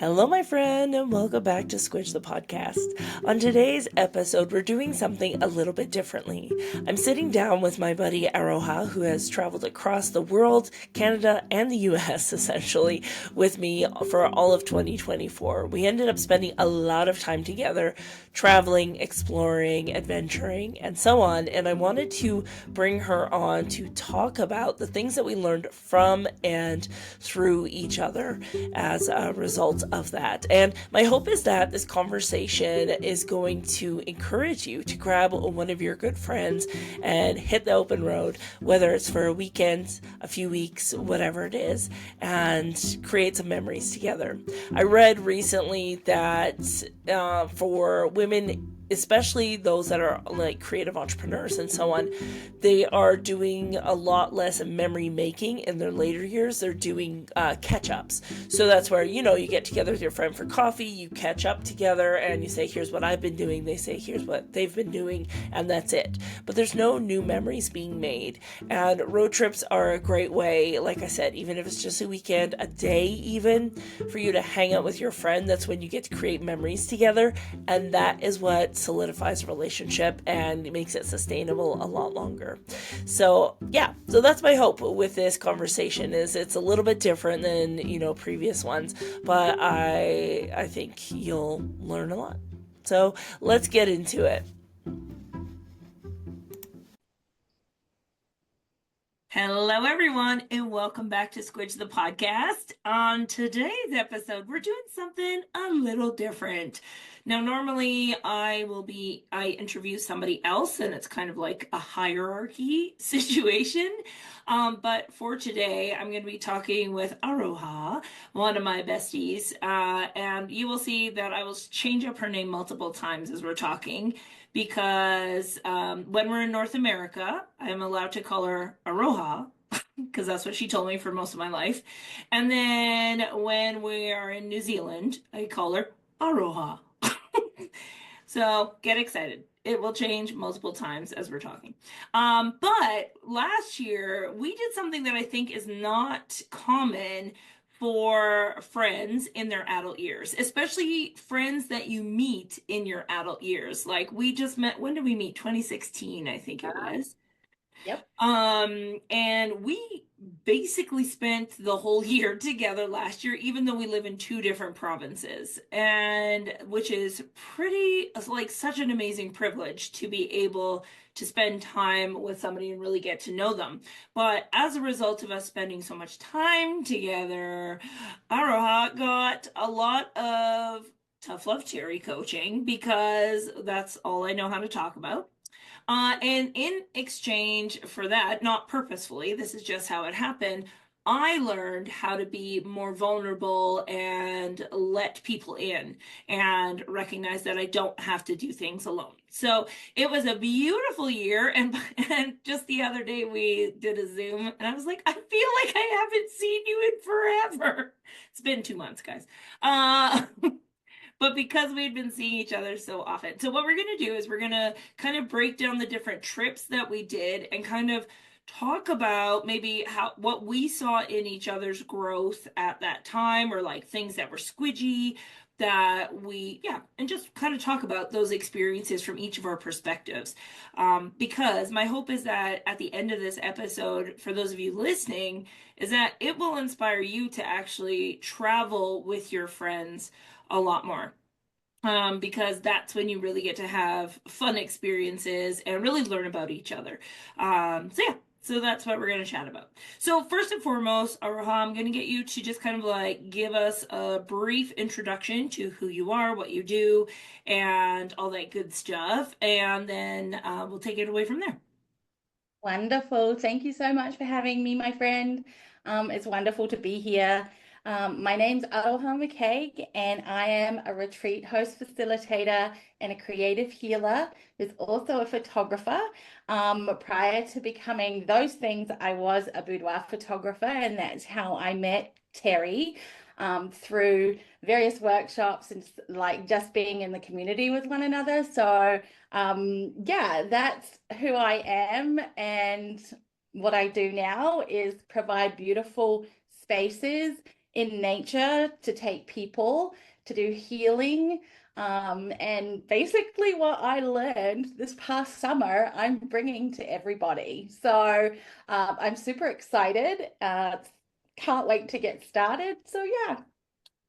Hello, my friend, and welcome back to Squidge the podcast. On today's episode, we're doing something a little bit differently. I'm sitting down with my buddy Aroha, who has traveled across the world, Canada, and the US essentially, with me for all of 2024. We ended up spending a lot of time together, traveling, exploring, adventuring, and so on. And I wanted to bring her on to talk about the things that we learned from and through each other as a result of that. And my hope is that this conversation is going to encourage you to grab one of your good friends and hit the open road, whether it's for a weekend, a few weeks, whatever it is, and create some memories together. I read recently that for women, especially those that are like creative entrepreneurs and so on, they are doing a lot less memory making in their later years. They're doing catch ups. So that's where, you get together with your friend for coffee, you catch up together, and you say, here's what I've been doing. They say, here's what they've been doing, and that's it. But there's no new memories being made. And road trips are a great way, like I said, even if it's just a weekend, a day even, for you to hang out with your friend. That's when you get to create memories together. And that is what solidifies a relationship and makes it sustainable a lot longer. So yeah, so that's my hope with this conversation, is it's a little bit different than previous ones, but I think you'll learn a lot. So let's get into it. Hello, everyone, and welcome back to Squidge the podcast. On today's episode, we're doing something a little different. Now, normally I interview somebody else, and it's kind of like a hierarchy situation. But for today, I'm going to be talking with Aroha, one of my besties, and you will see that I will change up her name multiple times as we're talking, because when we're in North America, I'm allowed to call her Aroha because that's what she told me for most of my life. And then when we are in New Zealand, I call her Aroha. So get excited. It will change multiple times as we're talking. But last year, we did something that I think is not common for friends in their adult years, especially friends that you meet in your adult years. Like we just met, when did we meet? 2016, I think it was. Yep. And we basically spent the whole year together last year, even though we live in two different provinces, and which is pretty like such an amazing privilege to be able to spend time with somebody and really get to know them. But as a result of us spending so much time together, Aroha got a lot of tough love cherry coaching because that's all I know how to talk about. And in exchange for that, not purposefully, this is just how it happened, I learned how to be more vulnerable and let people in and recognize that I don't have to do things alone. So it was a beautiful year. And just the other day we did a Zoom and I was like, I feel like I haven't seen you in forever. It's been 2 months, guys. Uh, but because we'd been seeing each other so often. So what we're going to do is we're going to kind of break down the different trips that we did and kind of talk about maybe how what we saw in each other's growth at that time, or like things that were squidgy that we, yeah, and just kind of talk about those experiences from each of our perspectives. Because my hope is that at the end of this episode, for those of you listening, is that it will inspire you to actually travel with your friends a lot more. Because that's when you really get to have fun experiences and really learn about each other. So yeah, so that's what we're going to chat about. So first and foremost, Aroha, I'm going to get you to just kind of like give us a brief introduction to who you are, what you do, and all that good stuff, and then we'll take it away from there. Wonderful. Thank you so much for having me, my friend. It's wonderful to be here. My name's Aroha Mckaig, and I am a retreat host facilitator and a creative healer who's also a photographer. Prior to becoming those things, I was a boudoir photographer, and that's how I met Terry, through various workshops and like just being in the community with one another. So yeah, that's who I am. And what I do now is provide beautiful spaces in nature to take people to do healing. And basically, what I learned this past summer, I'm bringing to everybody. So I'm super excited. Can't wait to get started. So, yeah,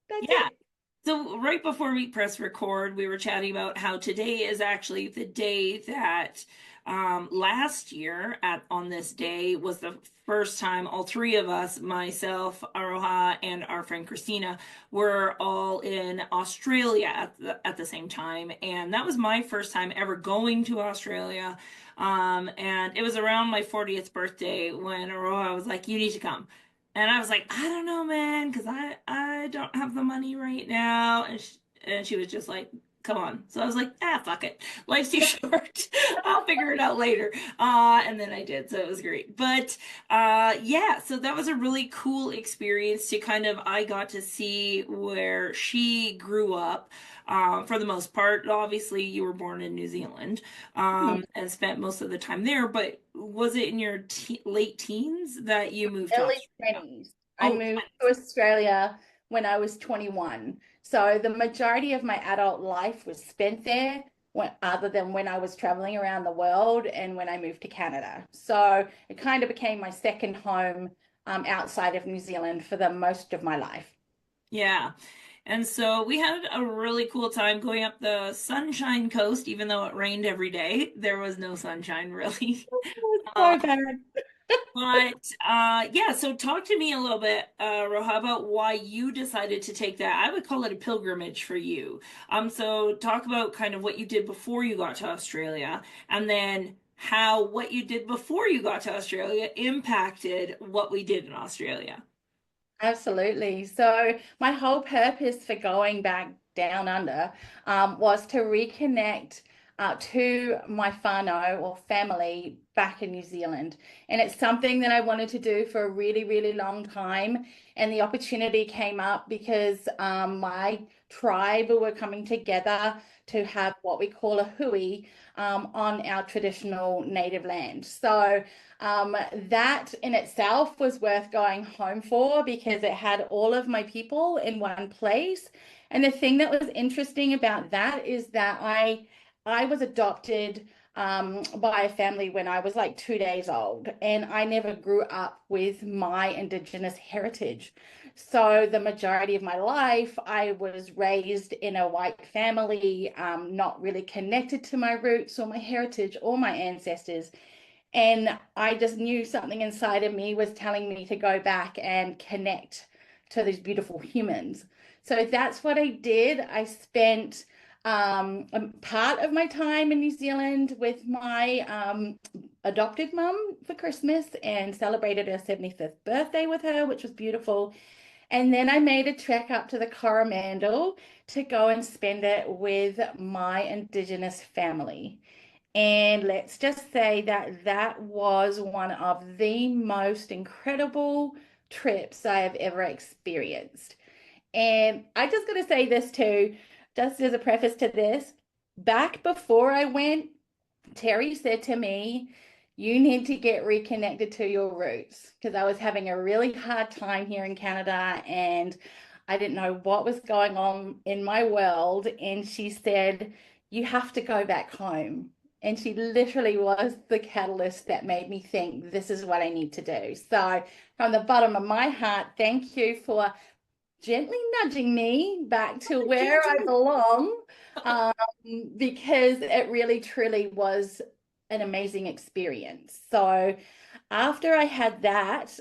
that's Yeah. it. So right before we press record, we were chatting about how today is actually the day that last year at on this day was the first time all three of us, myself, Aroha, and our friend Christina, were all in Australia at the same time. And that was my first time ever going to Australia. And it was around my 40th birthday when Aroha was like, "You need to come." And I was like, I don't know, man, because I don't have the money right now. And she was just like, come on. So I was like, ah, fuck it. Life's too short. I'll figure it out later. And then I did, so it was great. But yeah, so that was a really cool experience to kind of I got to see where she grew up. For the most part, obviously you were born in New Zealand, and spent most of the time there, but was it in your late teens that you moved to Early Australia? 20s. I Oh, moved to Australia when I was 21. So the majority of my adult life was spent there, other than when I was traveling around the world and when I moved to Canada. So it kind of became my second home outside of New Zealand for the most of my life. yeah. And so we had a really cool time going up the Sunshine Coast, even though it rained every day. There was no sunshine really. It's Uh, so bad. but yeah, so talk to me a little bit, Roha, about why you decided to take that. I would call it a pilgrimage for you. So talk about kind of what you did before you got to Australia, and then how what you did before you got to Australia impacted what we did in Australia. Absolutely. So my whole purpose for going back down under was to reconnect to my whānau or family back in New Zealand. And it's something that I wanted to do for a really, really long time. And the opportunity came up because my tribe were coming together to have what we call a hui on our traditional native land. So that in itself was worth going home for because it had all of my people in one place. And the thing that was interesting about that is that I was adopted by a family when I was like 2 days old, and I never grew up with my Indigenous heritage. So the majority of my life, I was raised in a white family, not really connected to my roots or my heritage or my ancestors. And I just knew something inside of me was telling me to go back and connect to these beautiful humans. So that's what I did. I spent a part of my time in New Zealand with my adopted mum for Christmas and celebrated her 75th birthday with her, which was beautiful. And then I made a trek up to the Coromandel to go and spend it with my Indigenous family. And let's just say that that was one of the most incredible trips I have ever experienced. And I just got to say this too, just as a preface to this, back before I went, Terry said to me, you need to get reconnected to your roots because I was having a really hard time here in Canada and I didn't know what was going on in my world. And she said, you have to go back home. And she literally was the catalyst that made me think this is what I need to do. So, from the bottom of my heart, thank you for gently nudging me back to where I belong, um, because it really truly was an amazing experience. So after I had that,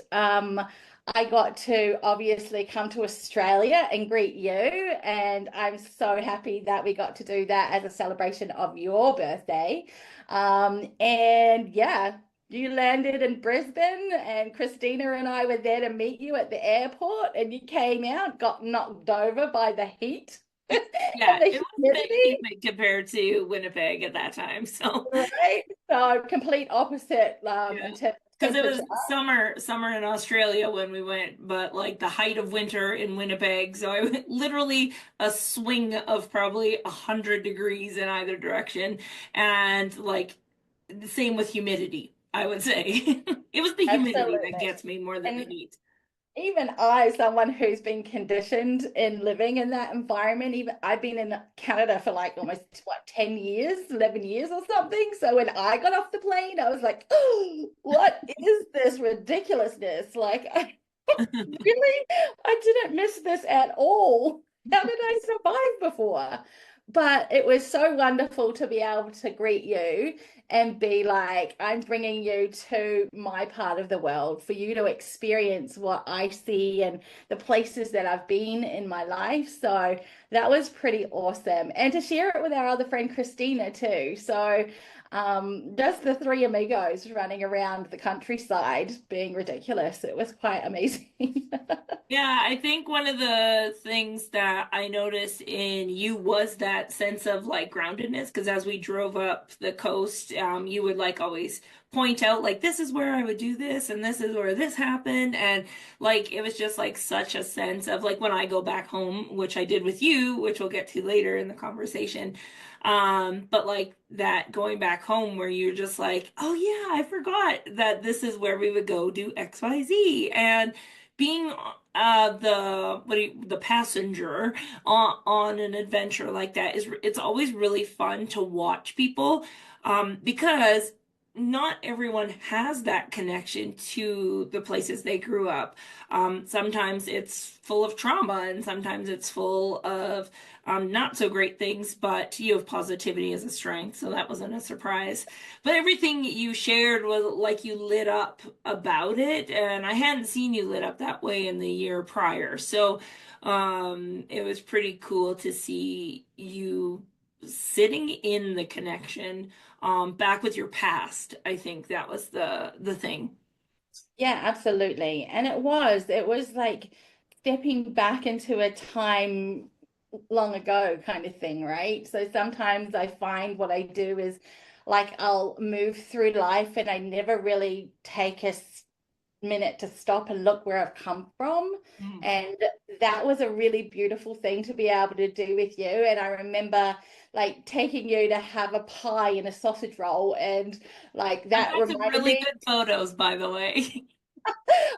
I got to obviously come to Australia and greet you. And I'm so happy that we got to do that as a celebration of your birthday. And yeah, you landed in Brisbane, and Christina and I were there to meet you at the airport, and you came out, got knocked over by the heat and Yeah, the it was a bit humidity, humid compared to Winnipeg at that time. So right? So complete opposite yeah. in terms of Because it temperature. was summer in Australia when we went, but like the height of winter in Winnipeg. So I went literally a swing of probably 100 degrees in either direction. And like the same with humidity, I would say. It was the humidity that Absolutely. gets me more than the And heat. even I, someone who's been conditioned in living in that environment, even I've been in Canada for like almost what, 10 years, 11 years or something. So when I got off the plane, I was like, oh, what is this ridiculousness? Like, really? I didn't miss this at all. How did I survive before? But it was so wonderful to be able to greet you and be like, I'm bringing you to my part of the world for you to experience what I see and the places that I've been in my life. So that was pretty awesome. And to share it with our other friend, Christina, too. So just the three amigos running around the countryside being ridiculous. It was quite amazing. Yeah, I think one of the things that I noticed in you was that sense of like groundedness, because as we drove up the coast, you would like always point out like this is where I would do this and this is where this happened, and like it was just like such a sense of like when I go back home, which I did with you, which we'll get to later in the conversation. But like that going back home where you're just like, oh yeah, I forgot that this is where we would go do XYZ. And being the passenger on an adventure like that is it's always really fun to watch people because not everyone has that connection to the places they grew up. Sometimes it's full of trauma and sometimes it's full of not so great things, but you have positivity as a strength, so that wasn't a surprise. But everything you shared was like you lit up about it, and I hadn't seen you lit up that way in the year prior. So it was pretty cool to see you sitting in the connection back with your past. I think that was the thing. Yeah, absolutely. And it was like stepping back into a time long ago kind of thing, right? So sometimes I find what I do is like I'll move through life and I never really take a minute to stop and look where I've come from. Mhm. And that was a really beautiful thing to be able to do with you. And I remember like taking you to have a pie and a sausage roll, and like I've that got some reminded really me good photos, by the way.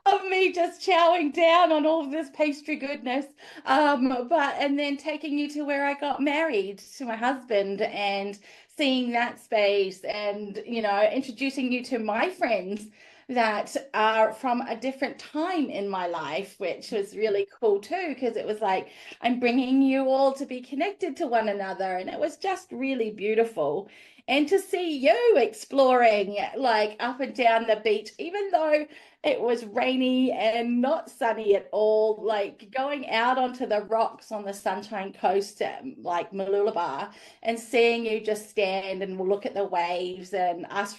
of me just chowing down on all of this pastry goodness. But and then taking you to where I got married to my husband and seeing that space and introducing you to my friends that are from a different time in my life, which was really cool too, because it was like I'm bringing you all to be connected to one another, and it was just really beautiful. And to see you exploring like up and down the beach, even though it was rainy and not sunny at all, like going out onto the rocks on the Sunshine Coast, like Malulabar, and seeing you just stand and look at the waves and us,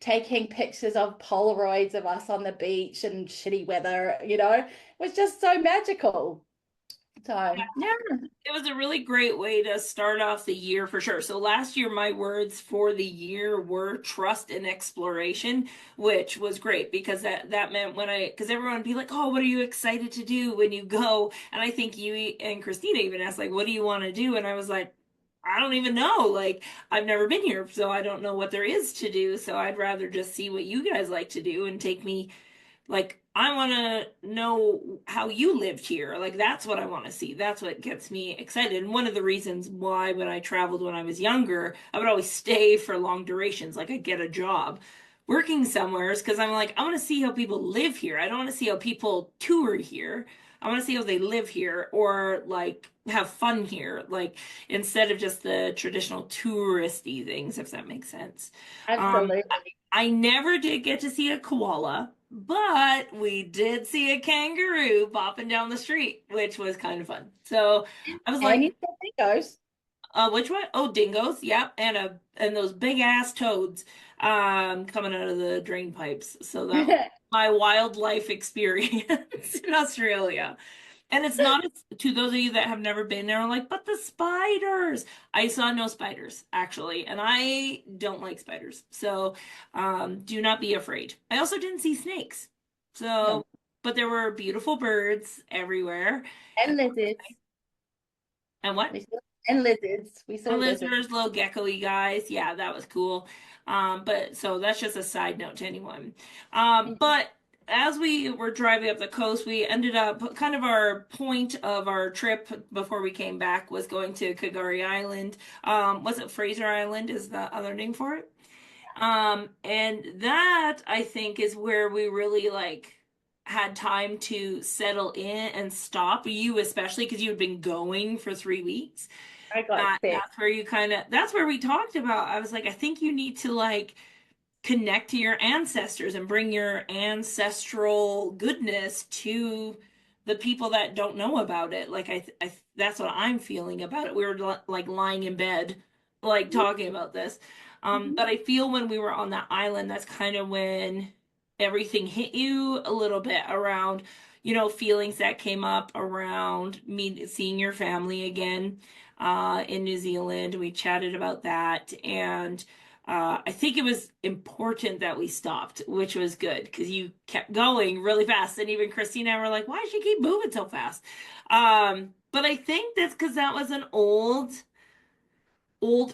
taking pictures of Polaroids of us on the beach and shitty weather, was just so magical. So, yeah. It was a really great way to start off the year for sure. So last year, my words for the year were trust and exploration, which was great because that meant because everyone would be like, "Oh, what are you excited to do when you go?" And I think you and Christina even asked like, "What do you want to do?" And I was like, "I don't even know. Like, I've never been here, so I don't know what there is to do. So I'd rather just see what you guys like to do and take me." Like, I want to know how you lived here. Like, that's what I want to see. That's what gets me excited. And one of the reasons why, when I traveled when I was younger, I would always stay for long durations. Like, I'd get a job working somewhere is because I'm like, I want to see how people live here. I don't want to see how people tour here. I want to see how they live here or like have fun here. Like, instead of just the traditional touristy things, if that makes sense. Um, Absolutely. I never did get to see a koala, but we did see a kangaroo bopping down the street, which was kind of fun. So I was And like, you said it goes. which one? Oh, dingoes, yep, and those big ass toads coming out of the drain pipes. So that was my wildlife experience in Australia. And it's not to those of you that have never been there, like, but the spiders. I saw no spiders, actually, and I don't like spiders. So do not be afraid. I also didn't see snakes. No. So, but there were beautiful birds everywhere. And lizards. And what? We saw, and lizards. We saw And lizards. lizards, little gecko-y guys. Yeah, that was cool. But so that's just a side note to anyone. But as we were driving up the coast, we ended up kind of our point of our trip before we came back was going to Kagari Island. Was it Fraser Island is the other name for it? And that I think is where we really like had time to settle in and stop. You especially because you had been going for 3 weeks. I got sick. That's where you kind of that's where we talked about. I was like, I think you need to like connect to your ancestors and bring your ancestral goodness to the people that don't know about it. Like that's what I'm feeling about it. We were like lying in bed, like talking about this. Mhm. But I feel when we were on that island, that's kind of when everything hit you a little bit around, feelings that came up around me seeing your family again in New Zealand. We chatted about that and I think it was important that we stopped, which was good because you kept going really fast. And even Christina and I were like, why does she keep moving so fast? But I think that's because that was an old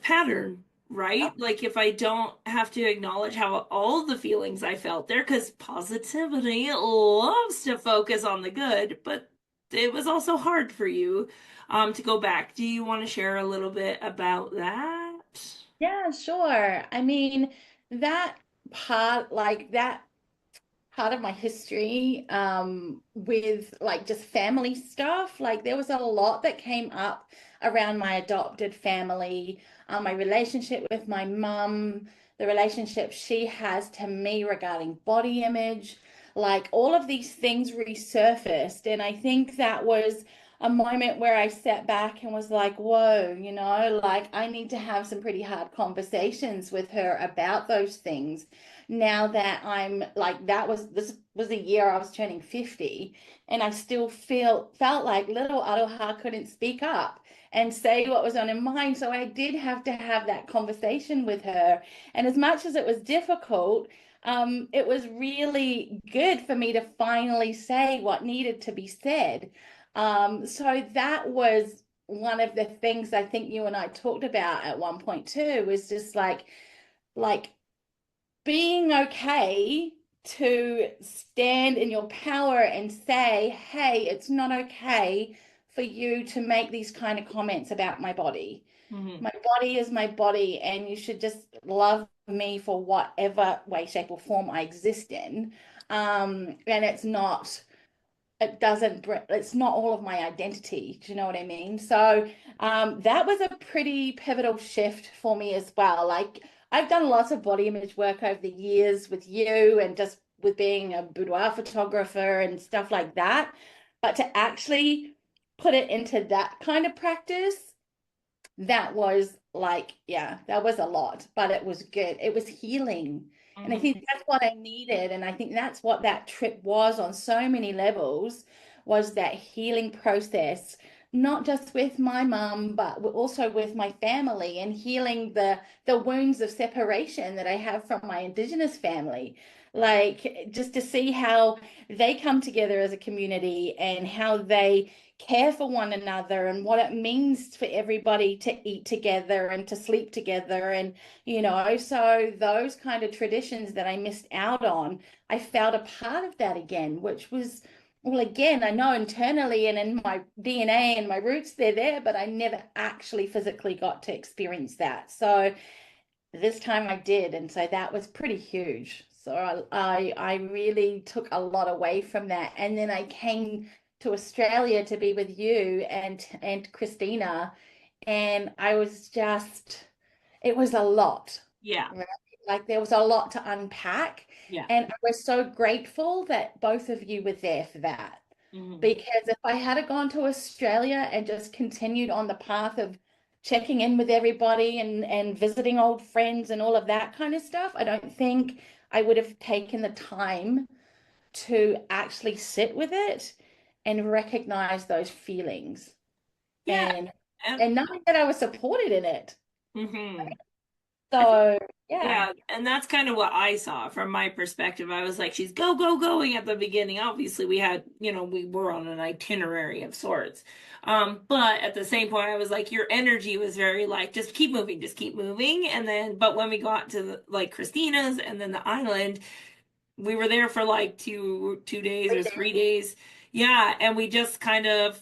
pattern, right? Yep. Like if I don't have to acknowledge how all the feelings I felt there, because positivity loves to focus on the good, but it was also hard for you to go back. Do you want to share a little bit about that? Yeah, sure. I mean, that that part of my history with like just family stuff. Like there was a lot that came up around my adopted family, my relationship with my mum, the relationship she has to me regarding body image, like all of these things resurfaced. And I think that was a moment where I sat back and was like, whoa, like I need to have some pretty hard conversations with her about those things now that I'm like this was the year I was turning 50 and I still felt like little Aroha couldn't speak up and say what was on her mind. So I did have to have that conversation with her. And as much as it was difficult, it was really good for me to finally say what needed to be said. So that was one of the things I think you and I talked about at one point too, was just like being okay to stand in your power and say, hey, it's not okay for you to make these kind of comments about my body. Mhm. My body is my body, and you should just love me for whatever way, shape, or form I exist in. And it's not all of my identity. Do you know what I mean? So that was a pretty pivotal shift for me as well. Like I've done lots of body image work over the years with you and just with being a boudoir photographer and stuff like that. But to actually put it into that kind of practice, that was like, yeah, that was a lot, but it was good. It was healing. And I Mhm. think that's what I needed. And I think that's what that trip was on so many levels, was that healing process, not just with my mum, but also with my family and healing the wounds of separation that I have from my Indigenous family. Like just to see how they come together as a community and how they care for one another and what it means for everybody to eat together and to sleep together. And, so those kind of traditions that I missed out on, I felt a part of that again, which was, well, again, I know internally and in my DNA and my roots, they're there, but I never actually physically got to experience that. So this time I did, and so that was pretty huge. So I really took a lot away from that, and then I came to Australia to be with you and Christina, and I was just it was a lot, Yeah. right? Like there was a lot to unpack, Yeah. and I was so grateful that both of you were there for that. Hmm. Because if I had gone to Australia and just continued on the path of checking in with everybody and visiting old friends and all of that kind of stuff, I don't think I would have taken the time to actually sit with it and recognize those feelings Yeah. and And and knowing that I was supported in it. hmm I think So yeah. yeah, and that's kind of what I saw from my perspective. I was like, she's going at the beginning. Obviously, we had, we were on an itinerary of sorts. But at the same point, I was like, your energy was very like, just keep moving, just keep moving. And then, but when we got to like Christina's and then the island, we were there for like two days or 3 days. Yeah, and we just kind of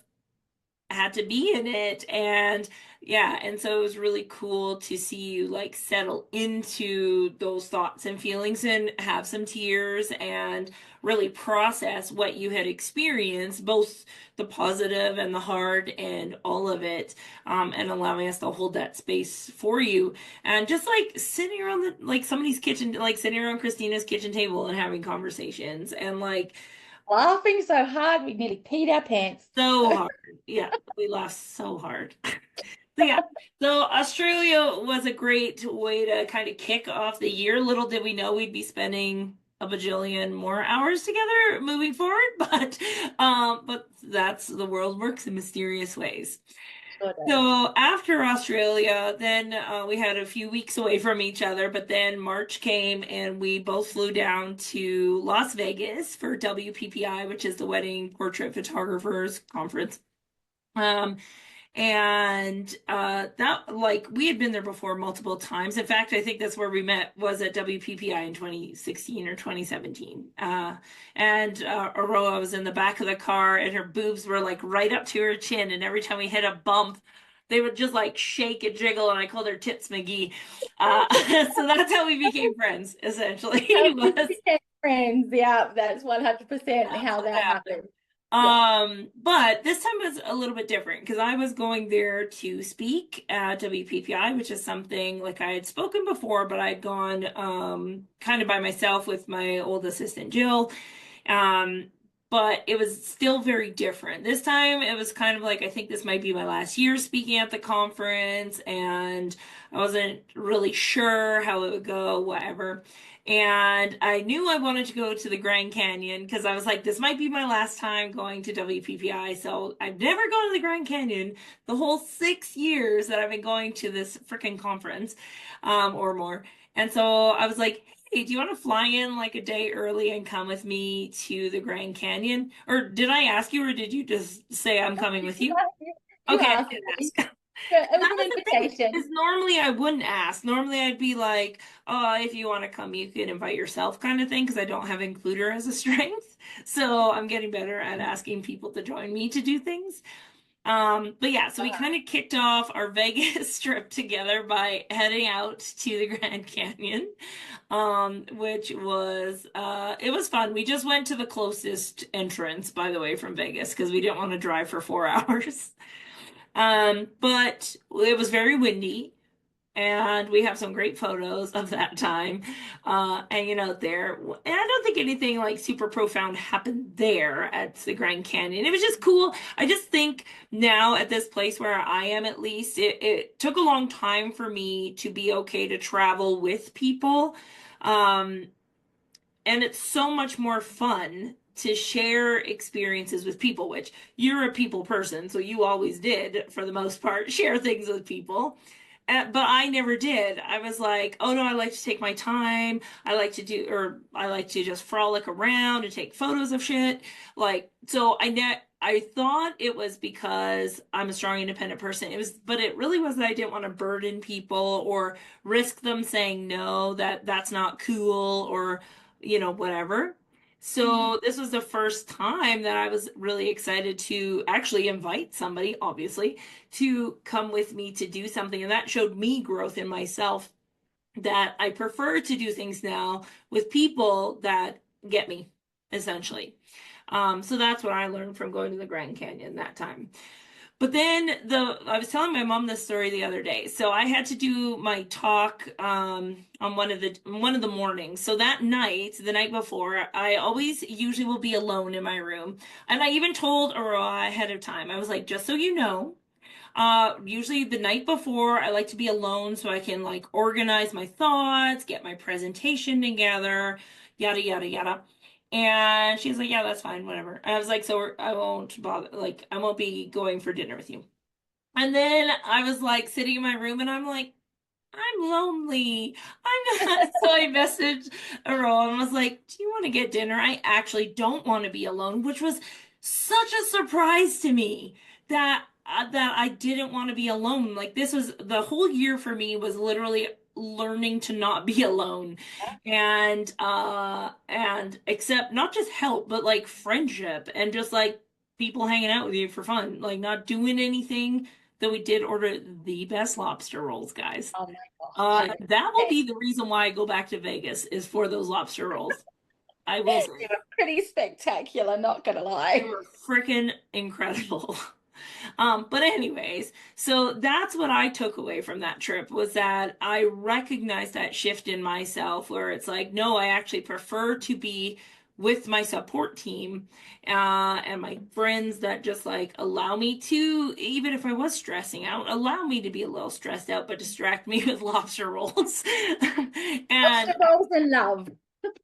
had to be in it. And yeah, and so it was really cool to see you like settle into those thoughts and feelings and have some tears and really process what you had experienced, both the positive and the hard and all of it, and allowing us to hold that space for you. And just like sitting around like somebody's kitchen, like sitting around Christina's kitchen table and having conversations and like Laughing so hard we nearly peed our pants. so hard. Yeah, we laughed so hard. So yeah, so Australia was a great way to kind of kick off the year. Little did we know we'd be spending a bajillion more hours together moving forward, but that's the world works in mysterious ways. Sure does. So after Australia, then we had a few weeks away from each other, but then March came and we both flew down to Las Vegas for WPPI, which is the Wedding Portrait Photographers Conference. Um, and that like we had been there before multiple times. In fact, I think that's where we met was at WPPI in 2016 or 2017. And Aroa was in the back of the car and her boobs were like right up to her chin. And every time we hit a bump, they would just like shake and jiggle. And I called her Tits McGee. So that's how we became friends, essentially. How we Was became friends. Yeah, that's 100% that's how what that happened. happened. Yeah. But this time was a little bit different because I was going there to speak at WPPI, which is something like I had spoken before, but I'd gone kind of by myself with my old assistant Jill. Um, but it was still very different. This time it was kind of like I think this might be my last year speaking at the conference, and I wasn't really sure how it would go, whatever. And I knew I wanted to go to the Grand Canyon because I was like, this might be my last time going to WPPI. So I've never gone to the Grand Canyon the whole 6 years that I've been going to this freaking conference, or more. And so I was like, hey, do you want to fly in like a day early and come with me to the Grand Canyon? Or did I ask you, or did you just say I'm coming with you? You Okay, I asked did me. ask. It was That an was the thing, invitation. because normally I wouldn't ask. Normally I'd be like, oh, if you want to come, you can invite yourself kind of thing, because I don't have includer as a strength. So I'm getting better at asking people to join me to do things. But yeah, so we kind of kicked off our Vegas trip together by heading out to the Grand Canyon, which was it was fun. We just went to the closest entrance, by the way, from Vegas because we didn't want to drive for 4 hours. But it was very windy, and we have some great photos of that time hanging out there. And I don't think anything like super profound happened there at the Grand Canyon. It was just cool. I just think now at this place where I am, at least, it took a long time for me to be okay to travel with people. Um, and it's so much more fun to share experiences with people, which you're a people person, so you always did, for the most part, share things with people. But I never did. I was like, oh no, I like to take my time. I like to just frolic around and take photos of shit. Like, so I thought it was because I'm a strong, independent person. But it really was that I didn't want to burden people or risk them saying no, that's not cool, or whatever. Mhm. So this was the first time that I was really excited to actually invite somebody, obviously, to come with me to do something. And that showed me growth in myself, that I prefer to do things now with people that get me, essentially. So that's what I learned from going to the Grand Canyon that time. But then I was telling my mom this story the other day. So I had to do my talk on one of the mornings. So that night, the night before, I always usually will be alone in my room. And I even told Aroa ahead of time. I was like, just so you know, usually the night before, I like to be alone so I can like organize my thoughts, get my presentation together, yada yada yada. And she's like, yeah, that's fine, whatever. And I was like, so I won't bother, like, I won't be going for dinner with you. And then I was like sitting in my room and I'm like, I'm lonely. I'm not. So I messaged Aroa and was like, do you want to get dinner? I actually don't want to be alone, which was such a surprise to me that I didn't want to be alone. Like this was the whole year for me was literally learning to not be alone and accept not just help, but like friendship and just like people hanging out with you for fun, like not doing anything. Though we did order the best lobster rolls, guys. Oh my gosh. That will be the reason why I go back to Vegas is for those lobster rolls. I will They say were pretty spectacular, not gonna they lie. were freaking incredible. But anyways, so that's what I took away from that trip was that I recognized that shift in myself where it's like, no, I actually prefer to be with my support team, and my friends that just like allow me to, even if I was stressing out, allow me to be a little stressed out, but distract me with lobster rolls. And Vegetables and love.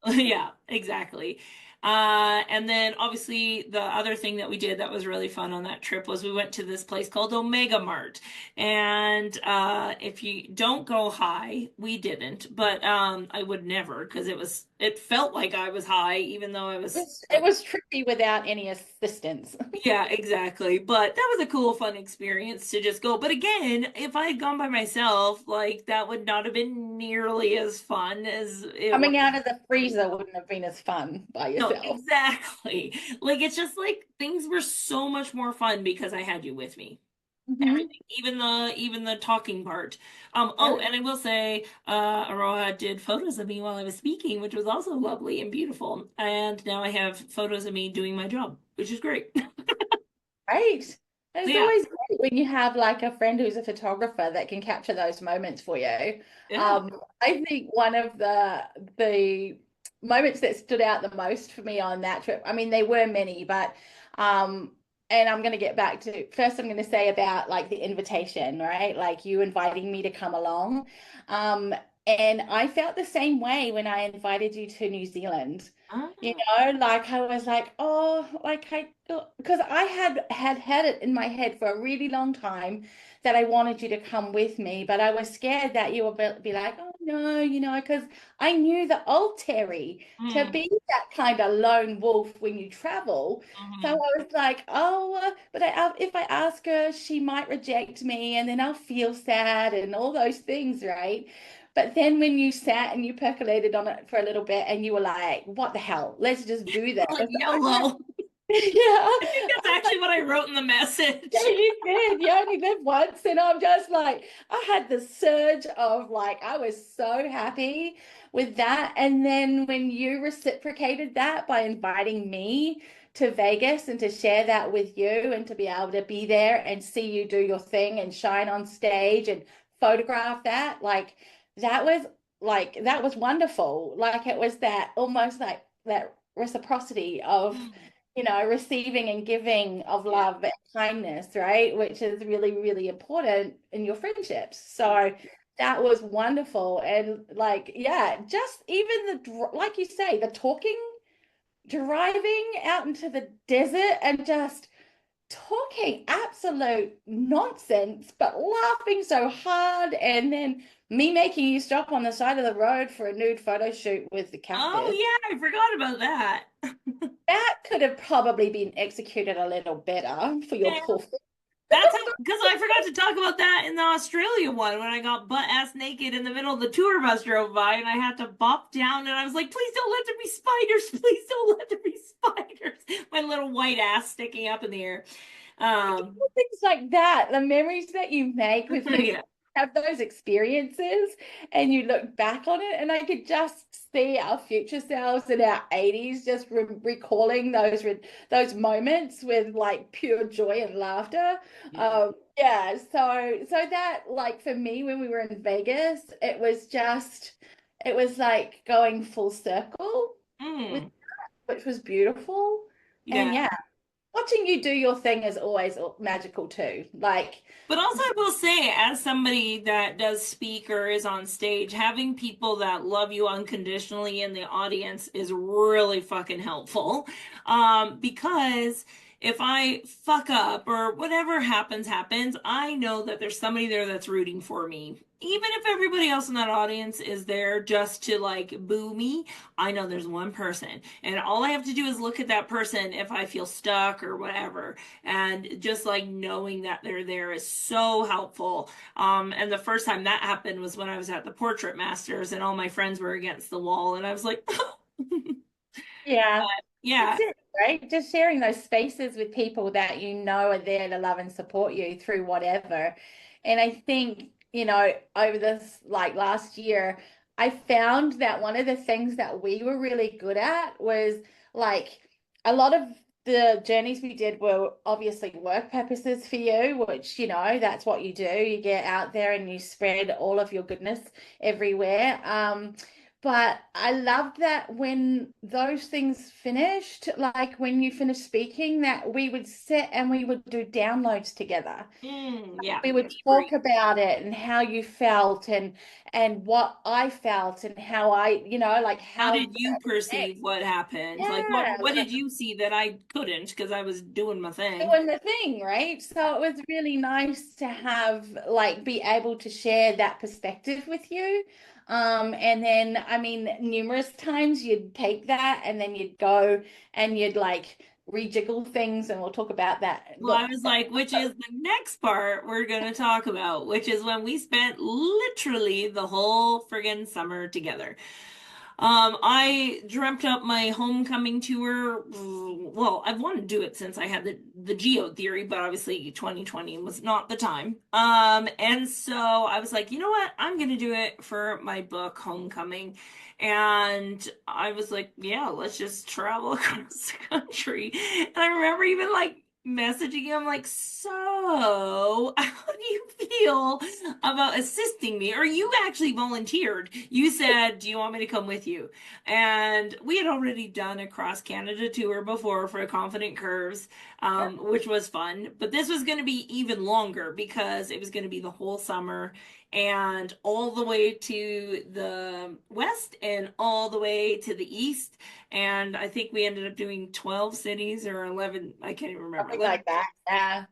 yeah, exactly. And then obviously the other thing that we did that was really fun on that trip was we went to this place called Omega Mart. And if you don't go high, we didn't, but I would never because it felt like I was high even though I was It was trippy without any assistance. yeah, exactly. But that was a cool, fun experience to just go. But again, if I had gone by myself, like that would not have been nearly as fun as it was. Coming out of the freezer wouldn't have been as fun by No, yourself. exactly. Like it's just like things were so much more fun because I had you with me. Hmm. Everything, even the talking part. Oh, Yeah. and I will say, Aroha did photos of me while I was speaking, which was also lovely and beautiful. And now I have photos of me doing my job, which is great. Great. So It's yeah, always great when you have like a friend who's a photographer that can capture those moments for you. yeah. I think one of the moments that stood out the most for me on that trip, I mean, there were many, but um, and I'm going to get back to first, I'm going to say about like the invitation, right? Like you inviting me to come along. Um, and I felt the same way when I invited you to New Zealand. You Ah, know, like I was like, oh, like because I had it in my head for a really long time that I wanted you to come with me, but I was scared that you would be like, oh no, you know, because I knew the old Terry to mm, be that kind of lone wolf when you travel. So I mhm. was like, oh, but if I ask her, she might reject me, and then I'll feel sad and all those things, right? But then when you sat and you percolated on it for a little bit and you were like, what the hell? Let's just do this. Like YOLO. Yeah. I think that's actually what I wrote in the Yeah, message. you did. You only live once. And I'm just like, I had the surge of like, I was so happy with that. And then when you reciprocated that by inviting me to Vegas and to share that with you and to be able to be there and see you do your thing and shine on stage and photograph that, that was wonderful. Like it was that almost like that reciprocity of Mm, receiving and giving of yeah. love and kindness, right? Which is really, really important in your friendships. So that was wonderful. And like, yeah, just even like you say, the talking, driving out into the desert and just talking absolute nonsense, but laughing so hard. And then me making you stop on the side of the road for a nude photo shoot with the Oh cactus. yeah, I forgot about that. That could have probably been executed a little better for your Yeah, poor. that's how, because I forgot to talk about that in the Australia one when I got butt ass naked in the middle of the tour bus drove by and I had to bop down and I was like, please don't let there be spiders. Please don't let there be spiders. My little white ass sticking up in the air. Um, Things like that, the memories that you make with people yeah. have those experiences and you look back on it, and I could just see our future selves in our 80s just recalling those moments with like pure joy and laughter. Yeah. Yeah, so that like for me when we were in Vegas, it was like going full circle with Mm, which was beautiful. And yeah. yeah, watching you do your thing is always magical too. Like, But also, I will say, as somebody that does speak or is on stage, having people that love you unconditionally in the audience is really fucking helpful. Because if I fuck up or whatever happens, I know that there's somebody there that's rooting for me. Even if everybody else in that audience is there just to like boo me, I know there's one person. And all I have to do is look at that person if I feel stuck or whatever. And just like knowing that they're there is so helpful. And the first time that happened was when I was at the Portrait Masters and all my friends were against the wall. And I was like, Yeah. yeah. That's it, right? Just sharing those spaces with people that you know are there to love and support you through whatever. And I think, over this like last year, I found that one of the things that we were really good at was like a lot of the journeys we did were obviously work purposes for you, which, that's what you do. You get out there and you spread all of your goodness everywhere. But I loved that when those things finished, like when you finished speaking, that we would sit and we would do downloads together. Yeah, We would that's talk great. about it and how you felt and what I felt and how I, like How how did you perceive what happened? Like yeah, what did like you see that I couldn't because I was doing my thing? doing the thing, right? So it was really nice to have like be able to share that perspective with you. And then I mean, numerous times you'd take that and then you'd go and you'd like rejiggle things, and we'll talk about that. Well, I Look, was like, which is the next part we're going to talk about, which is when we spent literally the whole friggin' summer together. I dreamt up my homecoming tour. Well, I've wanted to do it since I had the geo theory, but obviously 2020 was not the time. And so I was like, you know what? I'm gonna do it for my book, Homecoming. And I was like, yeah, let's just travel across the country. And I remember even like messaging him like, so how do you feel about assisting me? Or you actually volunteered. You said, do you want me to come with you? And we had already done a cross Canada tour before for Confident Curves, which was fun. But this was going to be even longer because it was going to be the whole summer and all the way to the west and all the way to the east. And I think we ended up doing 12 cities or 11, I can't even remember, something 11. like that. Yeah.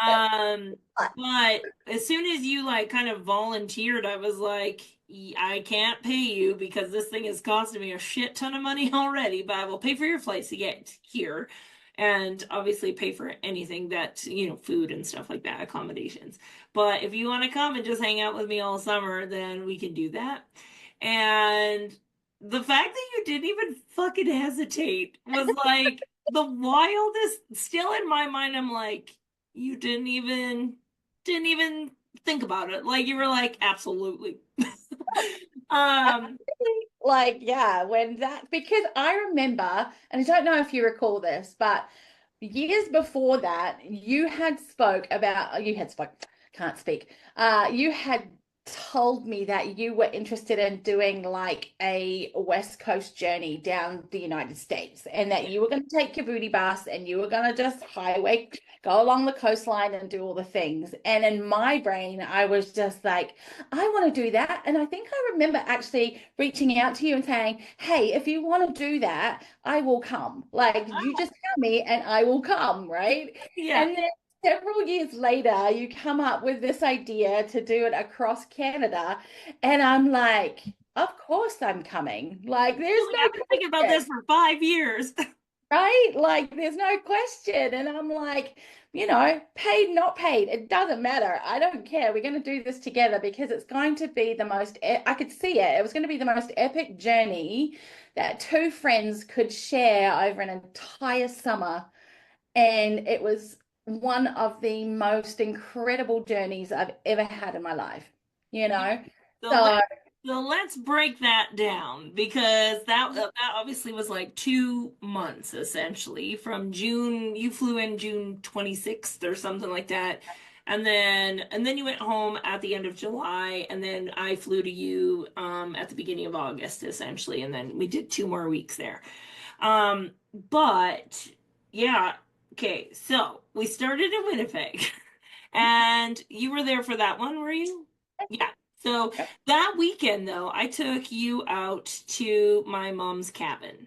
Um, but as soon as you like kind of volunteered, I was like, I can't pay you because this thing is costing me a shit ton of money already, but I will pay for your flights to get here and obviously pay for anything that, food and stuff like that, accommodations. But if you want to come and just hang out with me all summer, then we can do that. And the fact that you didn't even fucking hesitate was like the wildest, still in my mind, I'm like, you didn't even think about it. Like you were like, absolutely. um, Like, yeah, when that, because I remember, and I don't know if you recall this, but years before that, can't speak. You had told me that you were interested in doing like a West Coast journey down the United States and that you were going to take your booty bus and you were going to just highway, go along the coastline and do all the things. And in my brain, I was just like, I want to do that. And I think I remember actually reaching out to you and saying, hey, if you want to do that, I will come. Like, you just tell me and I will come, right? yeah. And then several years later, you come up with this idea to do it across Canada. And I'm like, of course I'm coming. Like, there's Like, no I've been thinking about question, this for 5 years. right? Like, there's no question. And I'm like, paid, not paid, it doesn't matter. I don't care. We're going to do this together because it's going to be the most, I could see it. It was going to be the most epic journey that two friends could share over an entire summer. And it was one of the most incredible journeys I've ever had in my life, you Yeah. know? So So, let's break that down because that obviously was like 2 months essentially from June. You flew in June 26th or something like that. And then you went home at the end of July, and then I flew to you at the beginning of August essentially, and then we did 2 more weeks there. But yeah, okay, so we started in Winnipeg, and you were there for that one, were you? Yeah. So that weekend, though, I took you out to my mom's cabin.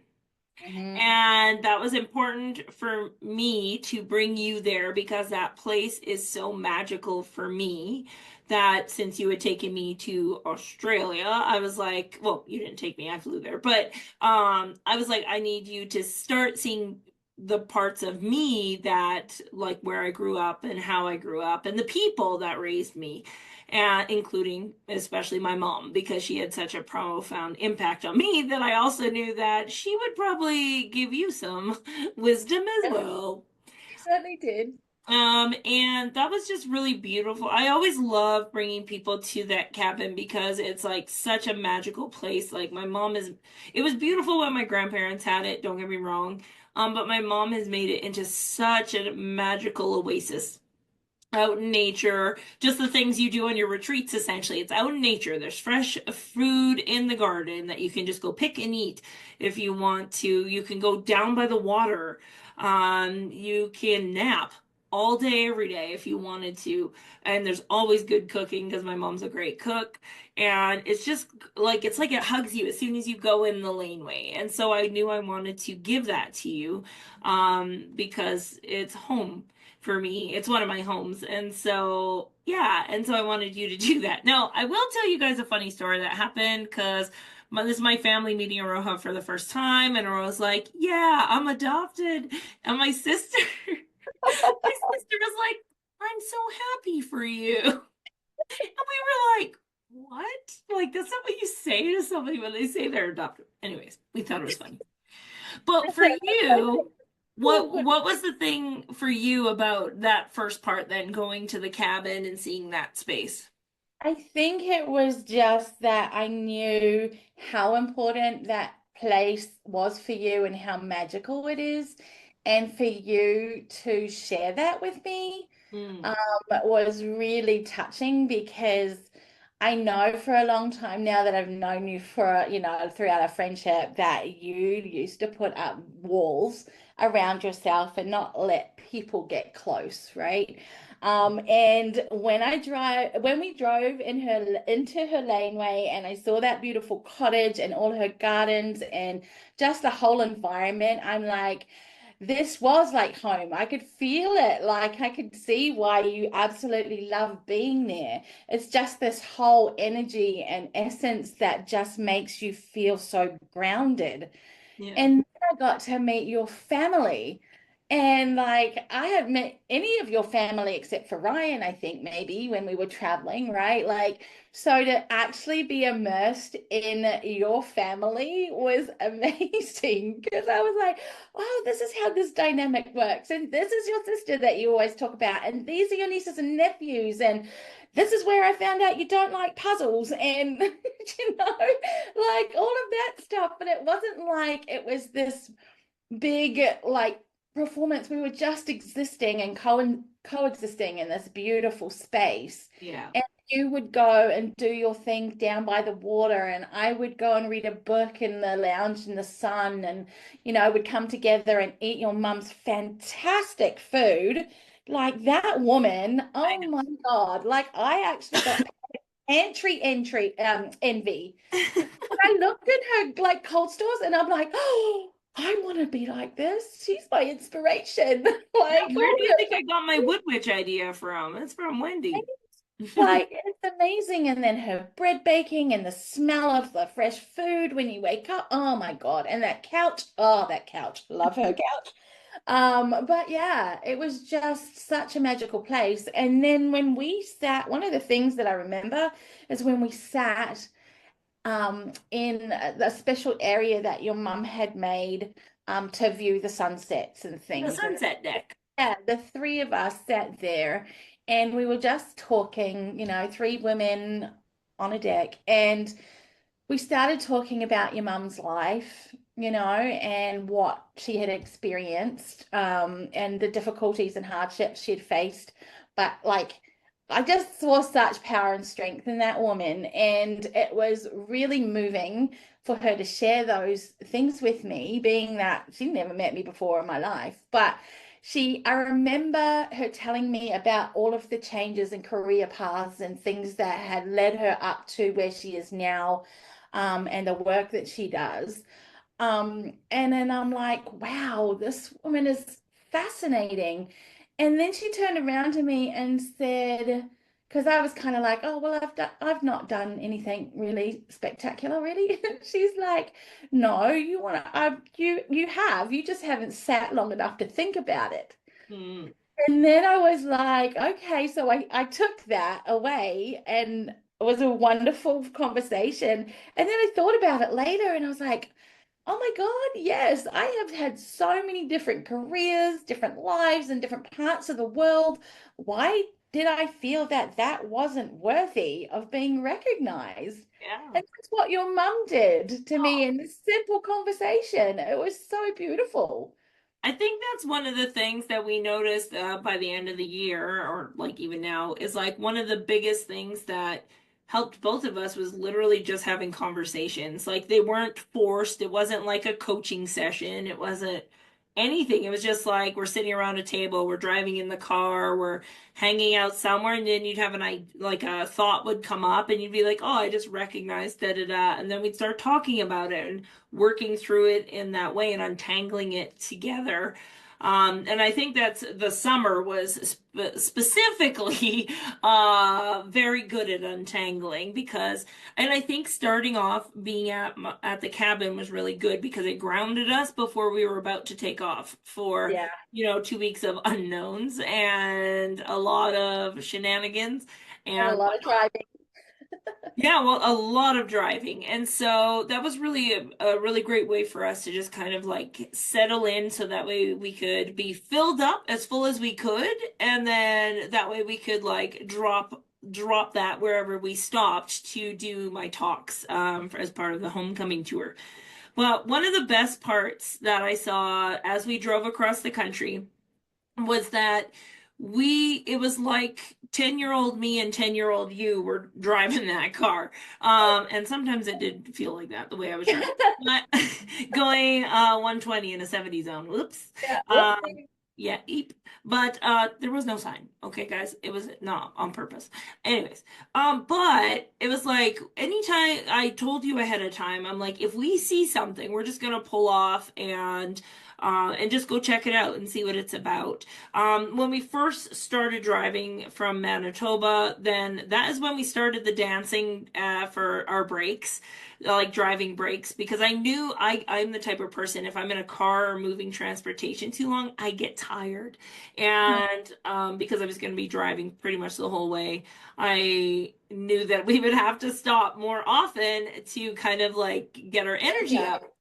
Mhm. And that was important for me to bring you there because that place is so magical for me that since you had taken me to Australia, I was like, well, you didn't take me, I flew there, but I was like, I need you to start seeing the parts of me that like where I grew up and how I grew up and the people that raised me, and including especially my mom because she had such a profound impact on me that I also knew that she would probably give you some wisdom as Yeah, well. you certainly did. And that was just really beautiful. I always love bringing people to that cabin because it's like such a magical place. Like my mom is, it was beautiful when my grandparents had it, don't get me wrong. But my mom has made it into such a magical oasis out in nature, just the things you do on your retreats essentially. It's out in nature. There's fresh food in the garden that you can just go pick and eat if you want to. You can go down by the water. You can nap all day, every day if you wanted to. And there's always good cooking because my mom's a great cook. And it's just like it's like it hugs you as soon as you go in the laneway. And so I knew I wanted to give that to you because it's home for me. It's one of my homes. And so, yeah. And so I wanted you to do that. Now, I will tell you guys a funny story that happened because this is my family meeting Aroha for the first time. And Aroha's like, yeah, I'm adopted. And my sister, my sister was like, I'm so happy for you. And we were like, what? Like, that's not what you say to somebody when they say they're adopted. Anyways, we thought it was funny. But That's for so you, what cool. what was the thing for you about that first part then going to the cabin and seeing that space? I think it was just that I knew how important that place was for you and how magical it is. And for you to share that with me Mm, um, was really touching because I know for a long time now that I've known you for, throughout our friendship that you used to put up walls around yourself and not let people get close, right? And when we drove into her laneway and I saw that beautiful cottage and all her gardens and just the whole environment, I'm like, this was like home. I could feel it. Like I could see why you absolutely love being there. It's just this whole energy and essence that just makes you feel so grounded. yeah. And then I got to meet your family. And like I had met any of your family except for Ryan, I think maybe when we were traveling, right? Like, so to actually be immersed in your family was amazing because I was like, oh, this is how this dynamic works. And this is your sister that you always talk about. And these are your nieces and nephews. And this is where I found out you don't like puzzles and like all of that stuff. But it wasn't like it was this big like performance. We were just existing and coexisting in this beautiful space. Yeah. And you would go and do your thing down by the water, and I would go and read a book in the lounge in the sun, and would come together and eat your mum's fantastic food. Like that woman, I oh my God, like I actually got entry envy. know. I looked at her like cold stores and I'm like, oh, I want to be like this. She's my inspiration. Yeah, Like, where do you think I got my wood witch idea from? It's from Wendy. like it's amazing. And then her bread baking and the smell of the fresh food when you wake up. Oh my God. And that couch. Oh, that couch. Love her couch. But yeah, it was just such a magical place. And then when we sat, one of the things that I remember is when we sat in the special area that your mum had made to view the sunsets and The things. And sunset deck. yeah, the three of us sat there and we were just talking, three women on a deck. And we started talking about your mum's life, and what she had experienced, and the difficulties and hardships she had faced. But like, I just saw such power and strength in that woman, and it was really moving for her to share those things with me, being that she never met me before in my life. But I remember her telling me about all of the changes in career paths and things that had led her up to where she is now and the work that she does. And then I'm like, wow, this woman is fascinating. And then she turned around to me and said, because I was kind of like, oh, well, I've not done anything really spectacular, really. She's like, no, you just haven't sat long enough to think about it. Mm. And then I was like, okay, so I took that away and it was a wonderful conversation. And then I thought about it later and I was like, oh my God, yes, I have had so many different careers, different lives, in different parts of the world. Why did I feel that that wasn't worthy of being recognized? Yeah. And that's what your mum did to me in this simple conversation. It was so beautiful. I think that's one of the things that we noticed by the end of the year, or like even now, is like one of the biggest things that helped both of us was literally just having conversations. Like they weren't forced. It wasn't like a coaching session. It wasn't anything. It was just like we're sitting around a table, we're driving in the car, we're hanging out somewhere, and then you'd have like a thought would come up, and you'd be like, "Oh, I just recognized da da da," and then we'd start talking about it and working through it in that way and untangling it together. And I think that's the summer was specifically very good at untangling because, and I think starting off being at the cabin was really good because it grounded us before we were about to take off for, Yeah, 2 weeks of unknowns and a lot of shenanigans and a and lot of driving. yeah, well, a lot of driving. And so that was really a really great way for us to just kind of like settle in so that way we could be filled up as full as we could. And then that way we could like drop that wherever we stopped to do my talks as part of the homecoming tour. Well, one of the best parts that I saw as we drove across the country was that it was like 10-year-old me and 10-year-old you were driving that car. And sometimes it did feel like that the way I was driving. But going 120 in a 70 zone. Whoops. Yeah, Um, whoopsie. yeah, eep. But there was no sign. Okay, guys, it was not on purpose. Anyways, but it was like anytime I told you ahead of time, I'm like, if we see something, we're just gonna pull off and just go check it out and see what it's about. When we first started driving from Manitoba, then that is when we started the dancing for our breaks, like driving breaks, because I knew I'm the type of person, if I'm in a car or moving transportation too long, I get tired. And because I was going to be driving pretty much the whole way, I knew that we would have to stop more often to kind of like get our energy Yeah. up.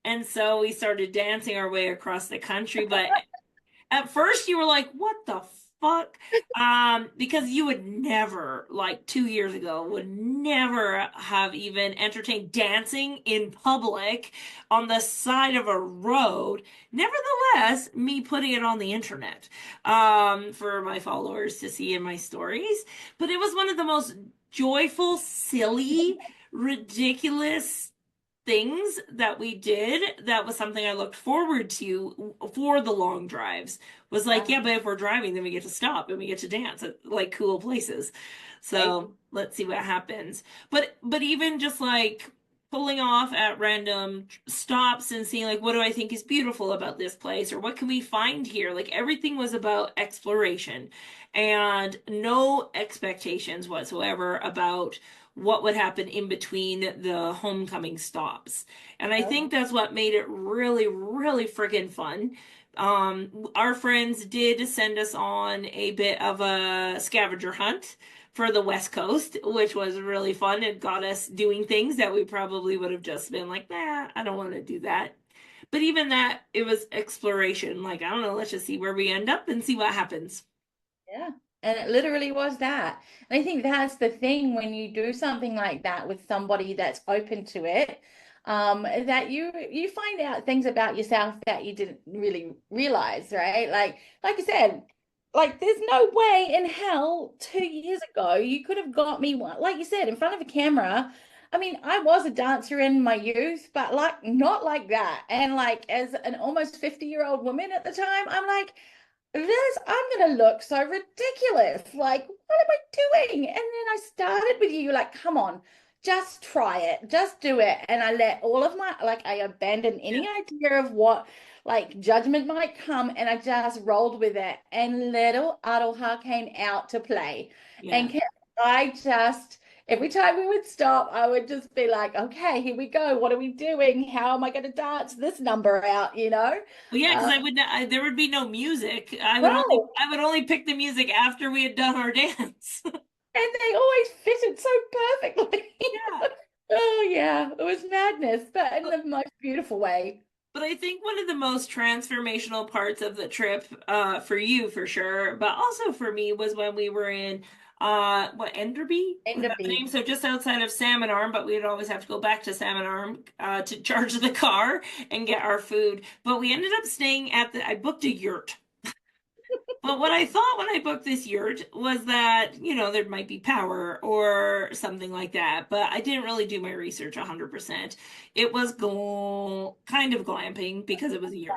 And so we started dancing our way across the country. But at first you were like, what the fuck? Because you would never, like 2 years ago, would never have even entertained dancing in public on the side of a road. Nevertheless, me putting it on the internet, for my followers to see in my stories. But it was one of the most joyful, silly, ridiculous things that we did that was something I looked forward to for the long drives was like, Yeah. yeah, but if we're driving, then we get to stop and we get to dance at like cool places. So let's see what happens. But even just like pulling off at random stops and seeing like what do I think is beautiful about this place or what can we find here? Like everything was about exploration and no expectations whatsoever about what would happen in between the homecoming stops. And I Oh, think that's what made it really, really friggin' fun. Our friends did send us on a bit of a scavenger hunt for the West Coast, which was really fun. It got us doing things that we probably would have just been like, nah, I don't want to do that. But even that, it was exploration. Like, I don't know, let's just see where we end up and see what happens. yeah. And it literally was that. And I think that's the thing when you do something like that with somebody that's open to it, that you find out things about yourself that you didn't really realize, right? Like I said, like there's no way in hell 2 years ago you could have got me one, like you said, in front of a camera. I mean, I was a dancer in my youth, but like not like that. And like as an almost 50-year-old woman at the time, I'm like, I'm gonna look so ridiculous. Like, what am I doing? And then I started with you, like, come on, just try it, just do it. And I let all of my, like, I abandoned Yeah. any idea of what, like, judgment might come, and I just rolled with it. And little Aroha came out to play. Yeah. And I just, every time we would stop, I would just be like, okay, here we go. What are we doing? How am I going to dance this number out, you know? Well, yeah, because Uh, I would not, there would be no music. no. I would only pick the music after we had done our dance. And they always fitted so perfectly. Yeah. Oh yeah, it was madness, but in the most beautiful way. But I think one of the most transformational parts of the trip, for you for sure, but also for me, was when we were in, what, Enderby? Was that the Enderby. name? So just outside of Salmon Arm, but we'd always have to go back to Salmon Arm, to charge the car and get our food. But we ended up staying I booked a yurt. But what I thought when I booked this yurt was that, there might be power or something like that. But I didn't really do my research 100%. It was kind of glamping because it was a yurt.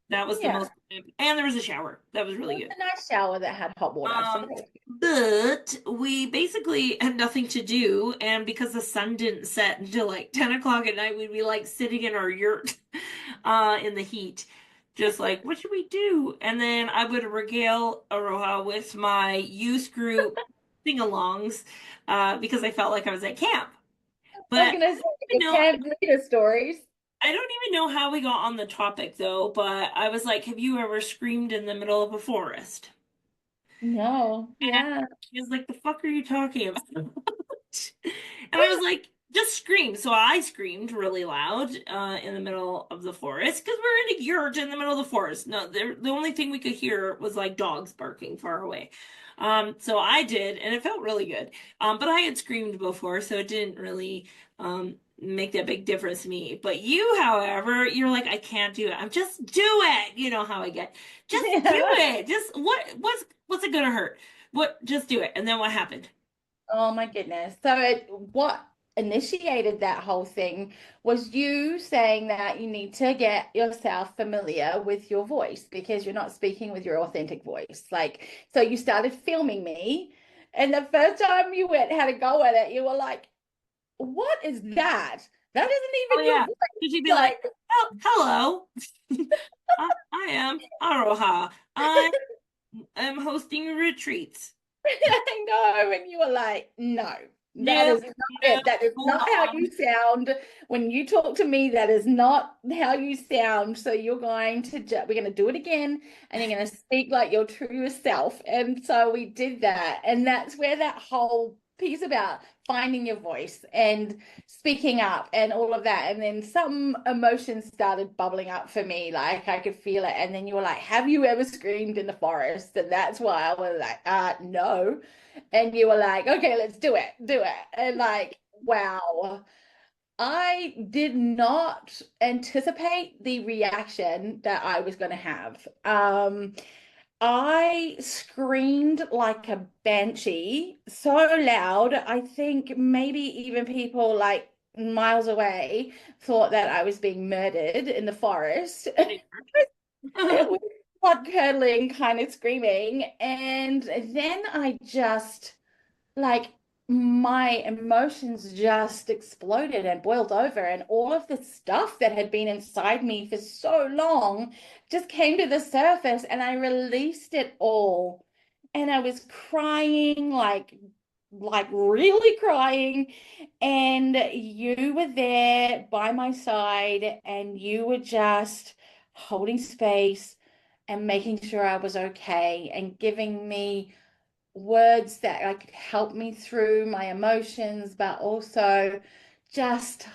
That was the Yeah, most, and there was a shower. That was really good. a nice shower that had hot water. So that Um, was but we basically had nothing to do, and because the sun didn't set until like 10 o'clock at night, we'd be like sitting in our yurt, in the heat, just like, what should we do? And then I would regale Aroha with my youth group sing-alongs, because I felt like I was at camp. I was But gonna say you your know, camp leader stories. I don't even know how we got on the topic though, but I was like, have you ever screamed in the middle of a forest? No, And yeah. he was like, the fuck are you talking about? And I was like, just scream. So I screamed really loud, in the middle of the forest because we're in a yurt in the middle of the forest. No, the only thing we could hear was like dogs barking far away. So I did, and it felt really good. But I had screamed before, so it didn't really make that big difference to me. But you, however, you're like, I can't do it. I'm just do it. You know how I get. Just do it. Just what's it gonna hurt? What? Just do it. And then what happened? Oh my goodness. So what initiated that whole thing was you saying that you need to get yourself familiar with your voice because you're not speaking with your authentic voice. Like, so you started filming me, and the first time you went had a go at it, you were like, what is that? That Oh isn't even your yeah. voice. Did she be like, Like, oh, hello, I am Aroha. I am hosting retreats. I know. And you were like, no, that No, is not no, it. That is hold not how on. you sound. When you talk to me, that is not how you sound. So you're going to, we're going to do it again, and you're going to speak like your true self. And so we did that. And that's where that whole piece about finding your voice and speaking up and all of that. And then some emotions started bubbling up for me. Like I could feel it. And then you were like, have you ever screamed in the forest? And that's why I was like, no. And you were like, okay, let's do it, do it. And like, wow. I did not anticipate the reaction that I was going to have. I screamed like a banshee so loud. I think maybe even people like miles away thought that I was being murdered in the forest. It was blood curdling kind of screaming. And then I just like my emotions just exploded and boiled over, and all of the stuff that had been inside me for so long just came to the surface, and I released it all. And I was crying, like really crying, and you were there by my side, and you were just holding space and making sure I was okay and giving me words that like help me through my emotions, but also just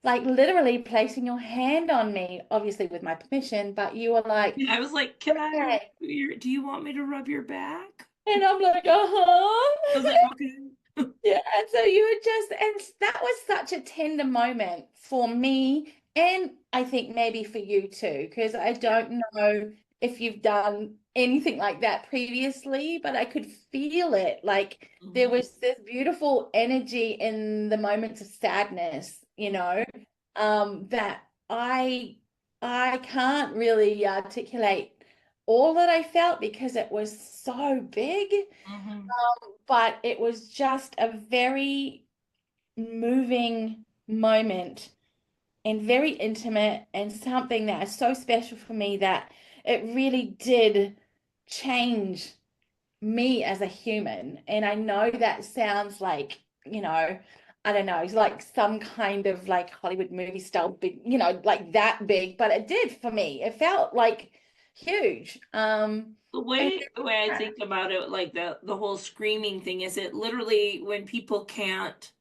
like literally placing your hand on me, obviously with my permission, but you were like, I was like, can I rub okay. do you want me to rub your back? And I'm like, I uh-huh. was like, okay. Yeah, and so you were just, and that was such a tender moment for me, and I think maybe for you too, because I Yeah. don't know if you've done anything like that previously, but I could feel it. Like there Mhm. was this beautiful energy in the moments of sadness, that I can't really articulate all that I felt because it was so big, Mhm. but it was just a very moving moment and very intimate and something that is so special for me that it really did change me as a human. And I know that sounds like, I don't know, it's like some kind of like Hollywood movie style big, like that big, but it did for me. It felt like huge. And The way I yeah. think about it, like the whole screaming thing, is it literally when people can't,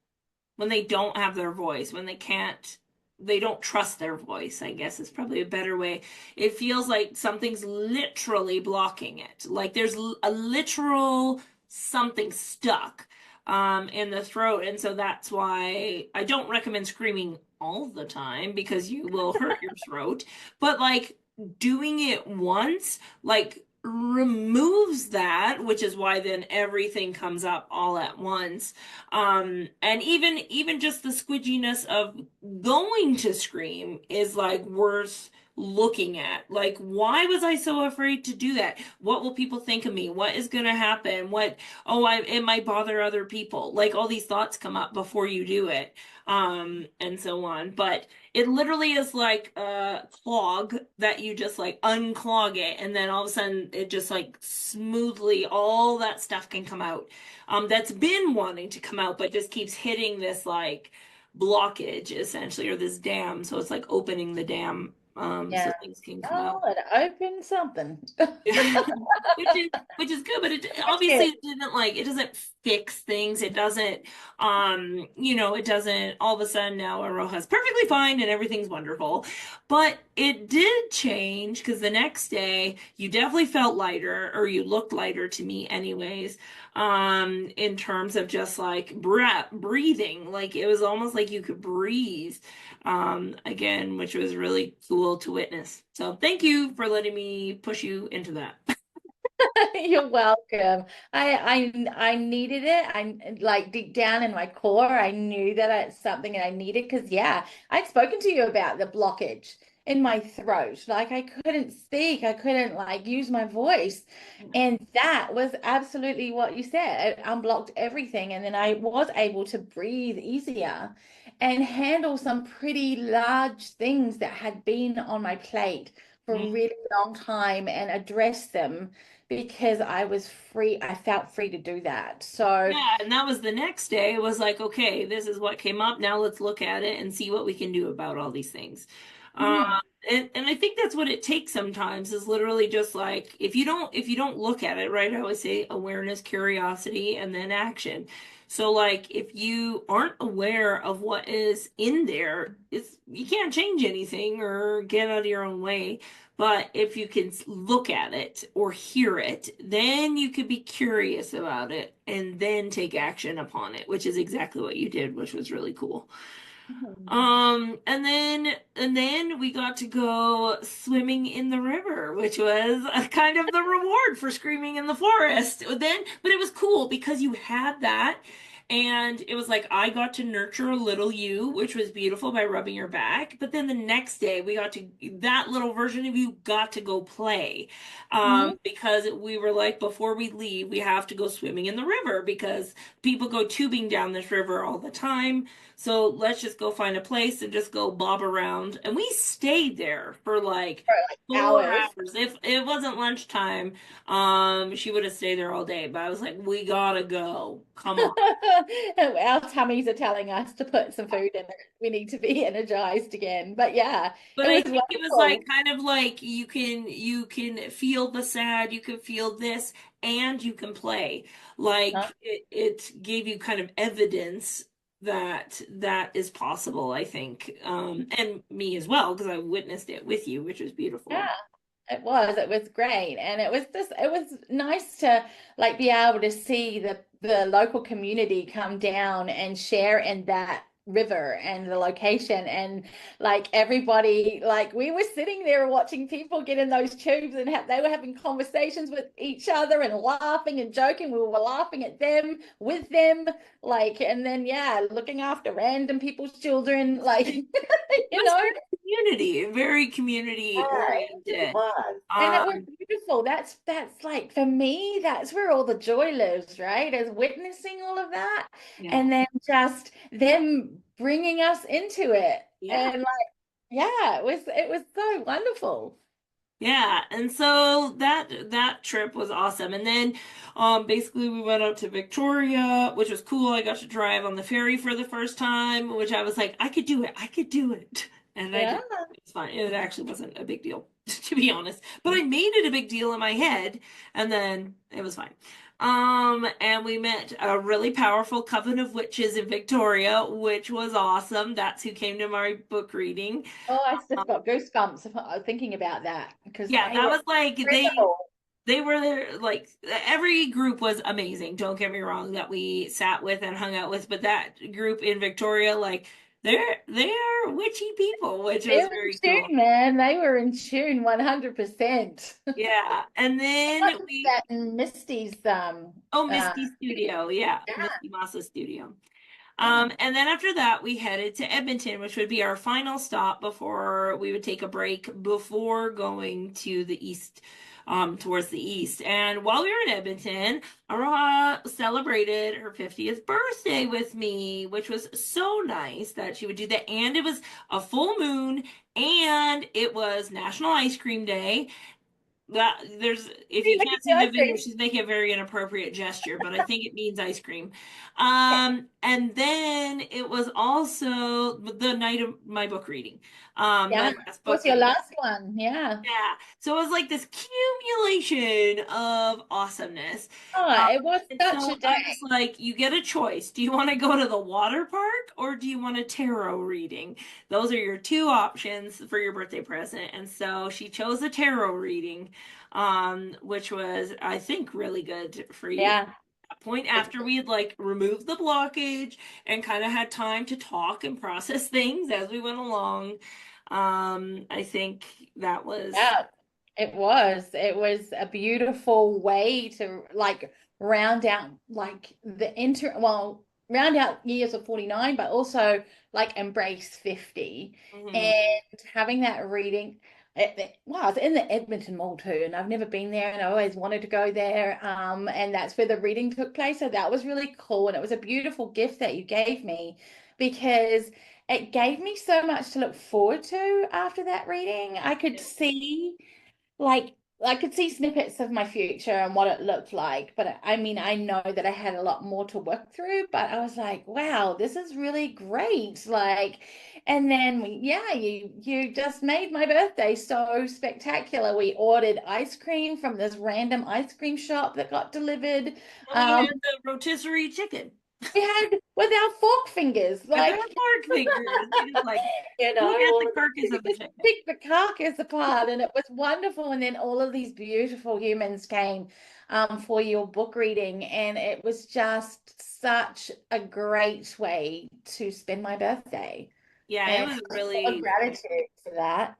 when they don't have their voice, when they can't, they don't trust their voice, I guess is probably a better way. It feels like something's literally blocking it. Like there's a literal something stuck in the throat. And so that's why I don't recommend screaming all the time because you will hurt your throat. But like doing it once, like removes that, which is why then everything comes up all at once. And even just the squidginess of going to scream is like worth looking at. Like, why was I so afraid to do that? What will people think of me? What is going to happen? It might bother other people. Like all these thoughts come up before you do it. And so on. But it literally is like a clog that you just like unclog it, and then all of a sudden it just like smoothly all that stuff can come out that's been wanting to come out, but just keeps hitting this like blockage essentially, or this dam. So it's like opening the dam, so Yeah. things can come out. Oh, it opened something. Which is good, but it obviously Yeah. it didn't like it doesn't fix things. It doesn't it doesn't all of a sudden now Aroha's perfectly fine and everything's wonderful. But it did change because the next day you definitely felt lighter, or you looked lighter to me anyways, in terms of just like breathing. Like it was almost like you could breathe again, which was really cool to witness. So thank you for letting me push you into that. You're welcome. I needed it. I like deep down in my core, I knew that it's something that I needed because yeah, I'd spoken to you about the blockage in my throat. Like I couldn't speak, I couldn't like use my voice. And that was absolutely what you said. It unblocked everything. And then I was able to breathe easier and handle some pretty large things that had been on my plate for a really long time and address them because I was free. I felt free to do that. So, Yeah, and that was the next day. It was like, okay, this is what came up. Now let's look at it and see what we can do about all these things. Um, mhm. and I think that's what it takes sometimes is literally just like if you don't look at it, right? I always say awareness, curiosity, and then action. So like if you aren't aware of what is in there, it's you can't change anything or get out of your own way. But if you can look at it or hear it, then you could be curious about it and then take action upon it, which is exactly what you did, which was really cool. Mhm. And then we got to go swimming in the river, which was a kind of the reward for screaming in the forest. But it was cool because you had that, and it was like I got to nurture a little you, which was beautiful by rubbing your back. But then the next day, that little version of you got to go play, Mhm. because we were like, before we leave, we have to go swimming in the river because people go tubing down this river all the time. So let's just go find a place and just go bob around. And we stayed there for like For like 4 hours. hours. If it wasn't lunchtime, she would have stayed there all day. But I was like, we gotta go. Come on. Our tummies are telling us to put some food in it. We need to be energized again. But yeah, But it I was think it was like wonderful. kind of like you can feel the sad, you can feel this, and you can play. Huh? Like it gave you kind of evidence that that is possible, I think. And me as well, because I witnessed it with you, which was Yeah. beautiful. It was. It was great. And it was nice to like be able to see the local community come down and share in that river and the location, and like everybody, like we were sitting there watching people get in those tubes and they were having conversations with each other and laughing and joking. We were laughing at them, with them, like, and then yeah, looking after random people's children, like It you was know. very community Yeah, it oriented. was. And it was Um, beautiful. That's like for me, that's where all the joy lives, right? Is witnessing all of that yeah, and then just them bringing us into it. yeah. And like, yeah, it was so wonderful. Yeah, and so that trip was awesome. And then basically we went up to Victoria, which was cool. I got to drive on the ferry for the first time, which I was like, I could do it. I could do it. And I Yeah. did. It was fine. It actually wasn't a big deal, to be honest. But I made it a big deal in my head, and then it was fine. And we met a really powerful coven of witches in Victoria, which was awesome. That's who came to my book reading. Oh, I just got goosebumps thinking about that because Yeah, they that were was like incredible. they were there, like every group was amazing. Don't get me wrong, that we sat with and hung out with, but that group in Victoria, like they're witchy people, which They was were in very cool. tune, man. They were in tune 100%. Yeah. And then Not just we that in Misty's oh, uh Misty Studio, yeah, yeah, Misty Masa Studio. yeah. And then after that, we headed to Edmonton, which would be our final stop before we would take a break before going to the east, towards the east. And while we were in Edmonton, Aroha celebrated her 50th birthday with me, which was so nice that she would do that. And it was a full moon, and it was National Ice Cream Day. That there's if See, you look at can't the see the ice video, cream. she's making a very inappropriate gesture, but I think it means ice cream. Yeah, And then it was also the night of my book reading. yeah. My last book What's your reading. last one? Yeah. Yeah. So it was like this accumulation of awesomeness. Oh, Um, it was and such a so day. I was like, you get a choice. Do you want to go to the water park or do you want a tarot reading? Those are your two options for your birthday present. And so she chose a tarot reading, which was, I think, really good for you. At Yeah. that point, It, after we had like removed the blockage and kind of had time to talk and process things as we went along, I think that was. yeah. It was. It was a beautiful way to like round out like round out years of 49, but also like embrace 50 Mhm. and having that reading. Wow, it's in the Edmonton Mall too, and I've never been there, and I always wanted to go there. And that's where the reading took place. So that was really cool, and it was a beautiful gift that you gave me because it gave me so much to look forward to after that reading. I could Yeah. see like I could see snippets of my future and what it looked like, but I mean, I know that I had a lot more to work through, but I was like, wow, this is really great. Like, and then yeah, you just made my birthday so spectacular. We ordered ice cream from this random ice cream shop that got delivered. And we Um, had the rotisserie chicken we had with our fork fingers, with our like fork fingers. We just like look at all the of this, carcass you of the just chicken. pick the carcass apart, and it was wonderful. And then all of these beautiful humans came for your book reading, and it was just such a great way to spend my birthday. Yeah, it And was full of really, gratitude for that.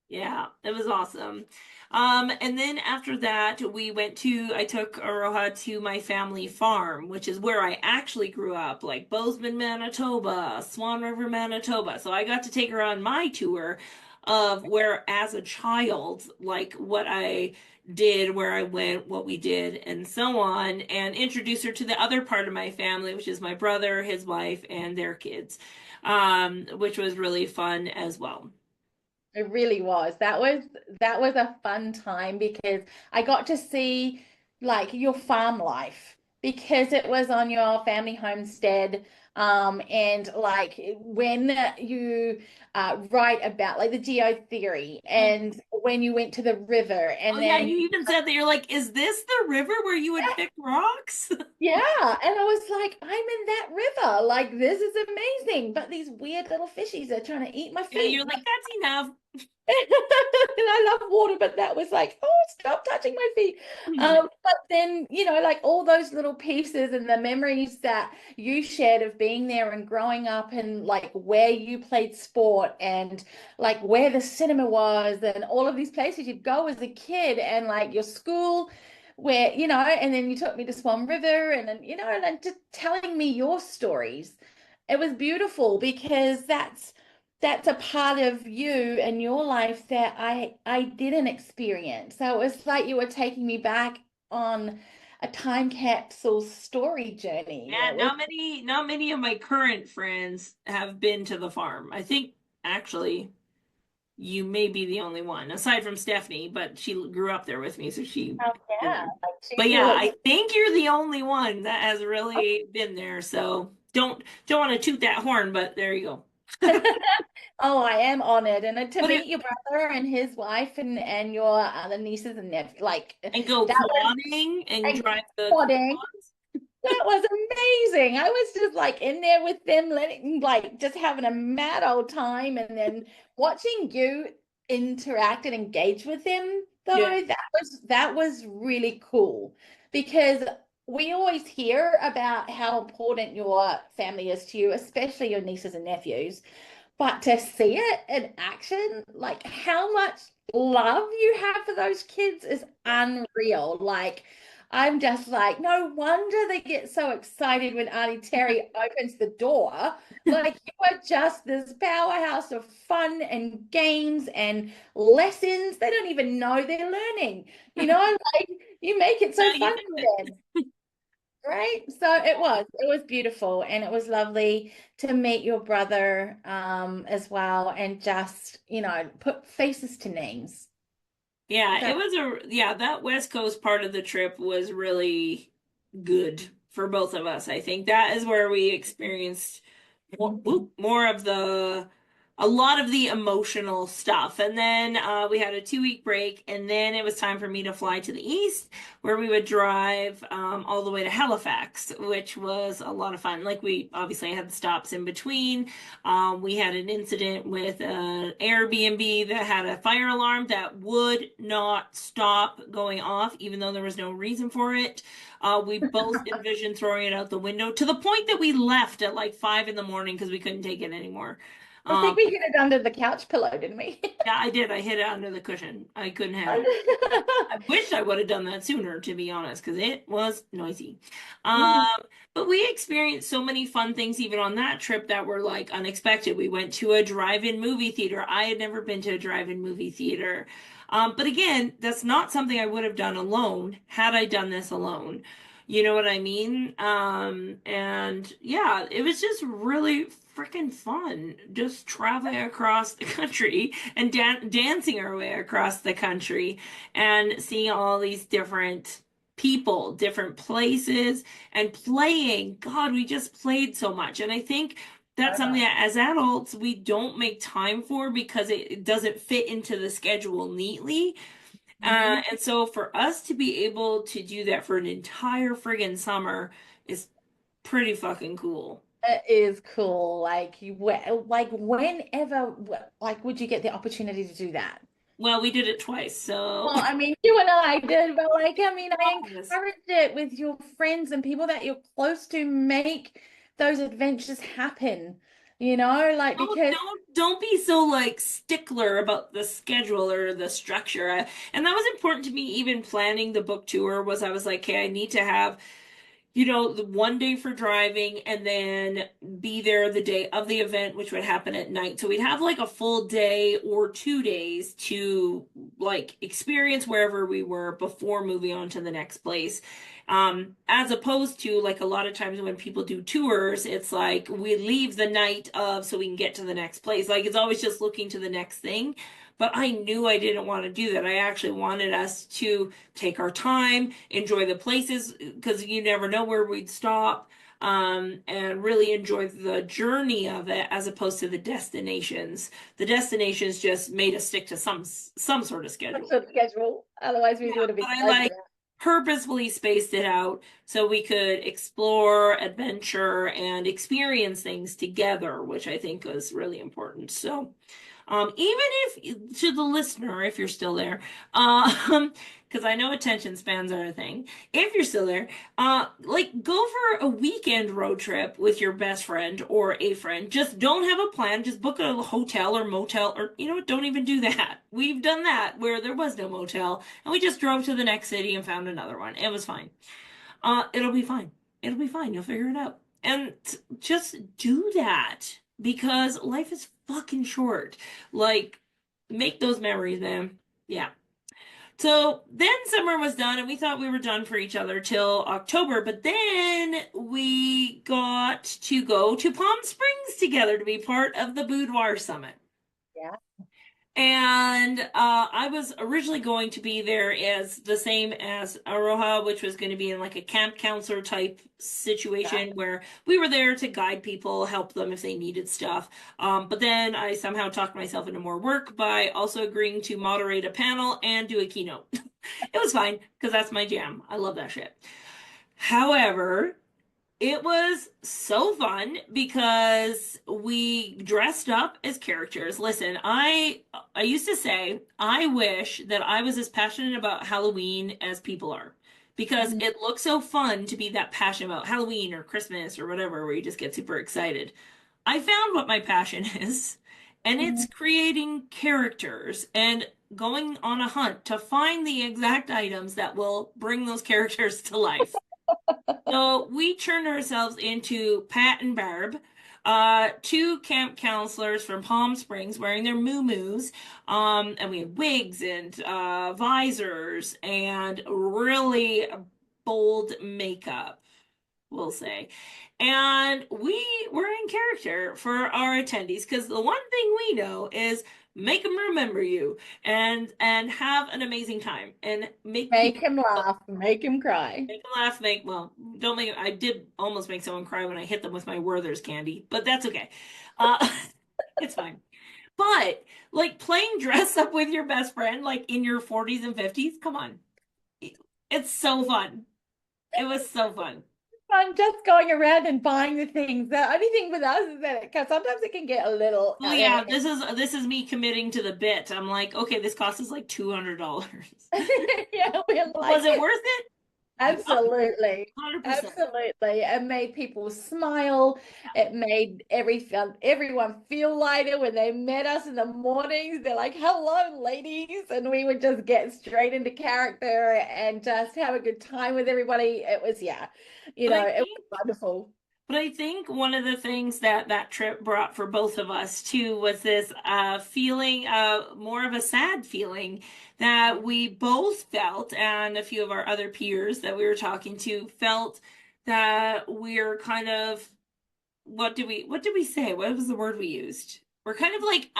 yeah, it was awesome. And then after that, I took Aroha to my family farm, which is where I actually grew up, like Bozeman, Manitoba, Swan River, Manitoba. So I got to take her on my tour of where, as a child, like what I did, where I went, what we did, and so on, and introduce her to the other part of my family, which is my brother, his wife, and their kids, which was really fun as well. It really was. That was a fun time because I got to see like your farm life because it was on your family homestead. And like when you write about like the geotheory and when you went to the river Oh and yeah, then you even said that you're like, is this the river where you would pick rocks? yeah, and I was like, I'm in that river. Like this is amazing. But these weird little fishies are trying to eat my Yeah, you're feet. like, that's enough. And I love water, but that was like, oh, stop touching my feet. But then, like all those little pieces and the memories that you shared of being being there and growing up and like where you played sport and like where the cinema was and all of these places you'd go as a kid and like your school where, and then you took me to Swan River and then, and then just telling me your stories. It was beautiful because that's a part of you and your life that I didn't experience. So it was like you were taking me back on a time capsule story journey. Yeah, It was not many of my current friends have been to the farm. I think actually you may be the only one, aside from Stephanie, but she grew up there with me, so she oh been yeah, there. like But she's yeah, really I think you're the only one that has really been there. So don't want to toot that horn, but there you go. oh, I am honored. And to But it meet your brother and his wife and your other nieces and nephews, like and go that was quadding and and drive the quadding. quads. That was amazing. I was just like in there with them, letting like just having a mad old time, and then watching you interact and engage with them, Yeah. though, that was really cool because we always hear about how important your family is to you, especially your nieces and nephews. But to see it in action, like how much love you have for those kids is unreal. Like, I'm just like, no wonder they get so excited when Auntie Terry opens the door. Like, you are just this powerhouse of fun and games and lessons. They don't even know they're learning. Like you make it so No, you fun did for it. them. Right. So it was beautiful and it was lovely to meet your brother as well and just, put faces to names. Yeah, So it was that West Coast part of the trip was really good for both of us. I think that is where we experienced more of a lot of the emotional stuff. And then we had a 2 week break, and then it was time for me to fly to the east, where we would drive all the way to Halifax, which was a lot of fun. Like we obviously had stops in between. We had an incident with an Airbnb that had a fire alarm that would not stop going off, even though there was no reason for it. We both envisioned throwing it out the window to the point that we left at like 5 in the morning because we couldn't take it anymore. I think we hid it under the couch pillow, didn't we? Yeah, I did. I hid it under the cushion. I couldn't have it. I wish I would have done that sooner, to be honest, because it was noisy. Um, Mhm. but we experienced so many fun things even on that trip that were like unexpected. We went to a drive-in movie theater. I had never been to a drive-in movie theater. But again, that's not something I would have done alone had I done this alone. You know what I mean? And yeah, it was just really freaking fun just traveling across the country and dancing our way across the country and seeing all these different people, different places, and playing. God, we just played so much. And I think that's So something much. that as adults we don't make time for because it doesn't fit into the schedule neatly. Mhm. And so for us to be able to do that for an entire friggin' summer is pretty fucking cool. It is cool. Like like whenever, like, would you get the opportunity to do that? Well, we did it twice, so Well, I mean, you and I did, but like, I mean, I yes. encourage it with your friends and people that you're close to make those adventures happen, like because Don't be so like stickler about the schedule or the structure. And that was important to me even planning the book tour was I was like, okay, I need to have the 1 day for driving and then be there the day of the event, which would happen at night. So we'd have like a full day or 2 days to like experience wherever we were before moving on to the next place. As opposed to like a lot of times when people do tours, it's like we leave the night of so we can get to the next place. Like it's always just looking to the next thing. But I knew I didn't want to do that. I actually wanted us to take our time, enjoy the places, because you never know where we'd stop, and really enjoy the journey of it as opposed to the destinations. The destinations just made us stick to some sort of some schedule. sort of schedule. Otherwise, we Yeah, would have been but I over like purposefully spaced it out so we could explore, adventure, and experience things together, which I think was really important. So. Even if to the listener, if you're still there, because I know attention spans are a thing. If you're still there, like go for a weekend road trip with your best friend or a friend. Just don't have a plan. Just book a hotel or motel, or you know what? Don't even do that. We've done that where there was no motel, and we just drove to the next city and found another one. It was fine. It'll be fine. It'll be fine. You'll figure it out. And just do that because life is fucking short. Like, make those memories, man. Yeah. So then summer was done, and we thought we were done for each other till October. But then we got to go to Palm Springs together to be part of the Boudoir Summit. Yeah. And I was originally going to be there as the same as Aroha, which was going to be in like a camp counselor type Yeah. situation where we were there to guide people, help them if they needed stuff. But then I somehow talked myself into more work by also agreeing to moderate a panel and do a keynote. It was fine because that's my jam. I love that shit. However, it was so fun because we dressed up as characters. Listen, I used to say I wish that I was as passionate about Halloween as people are because Mhm. it looks so fun to be that passionate about Halloween or Christmas or whatever where you just get super excited. I found what my passion is, and it's Mhm. creating characters and going on a hunt to find the exact items that will bring those characters to life. So we turned ourselves into Pat and Barb, two camp counselors from Palm Springs wearing their moo-moos. And we had wigs and visors and really bold makeup, we'll say. And we were in character for our attendees because the one thing we know is make them remember you and have an amazing time and make Make people him laugh, make him cry. make them laugh, well, don't make, I did almost make someone cry when I hit them with my Werther's candy, but that's okay. Uh, it's fine. But like playing dress up with your best friend, like in your 40s and 50s, come on. It's so fun. It was so fun. I'm just going around and buying the things. The only thing with us is that because sometimes it can get a little Well, out of yeah, this is me committing to the bit. I'm like, okay, this cost us like $200. hand. Yeah, we're But was like, it worth it? absolutely. 100%. Absolutely. It made people smile. It made everyone feel lighter when they met us in the mornings. They're like, hello, ladies. And we would just get straight into character and just have a good time with everybody. It was, yeah, But I it think was wonderful. But I think one of the things that that trip brought for both of us too was this feeling, more of a sad feeling that we both felt, and a few of our other peers that we were talking to felt that we're kind of, what did we say? What was the word we used? We're kind of like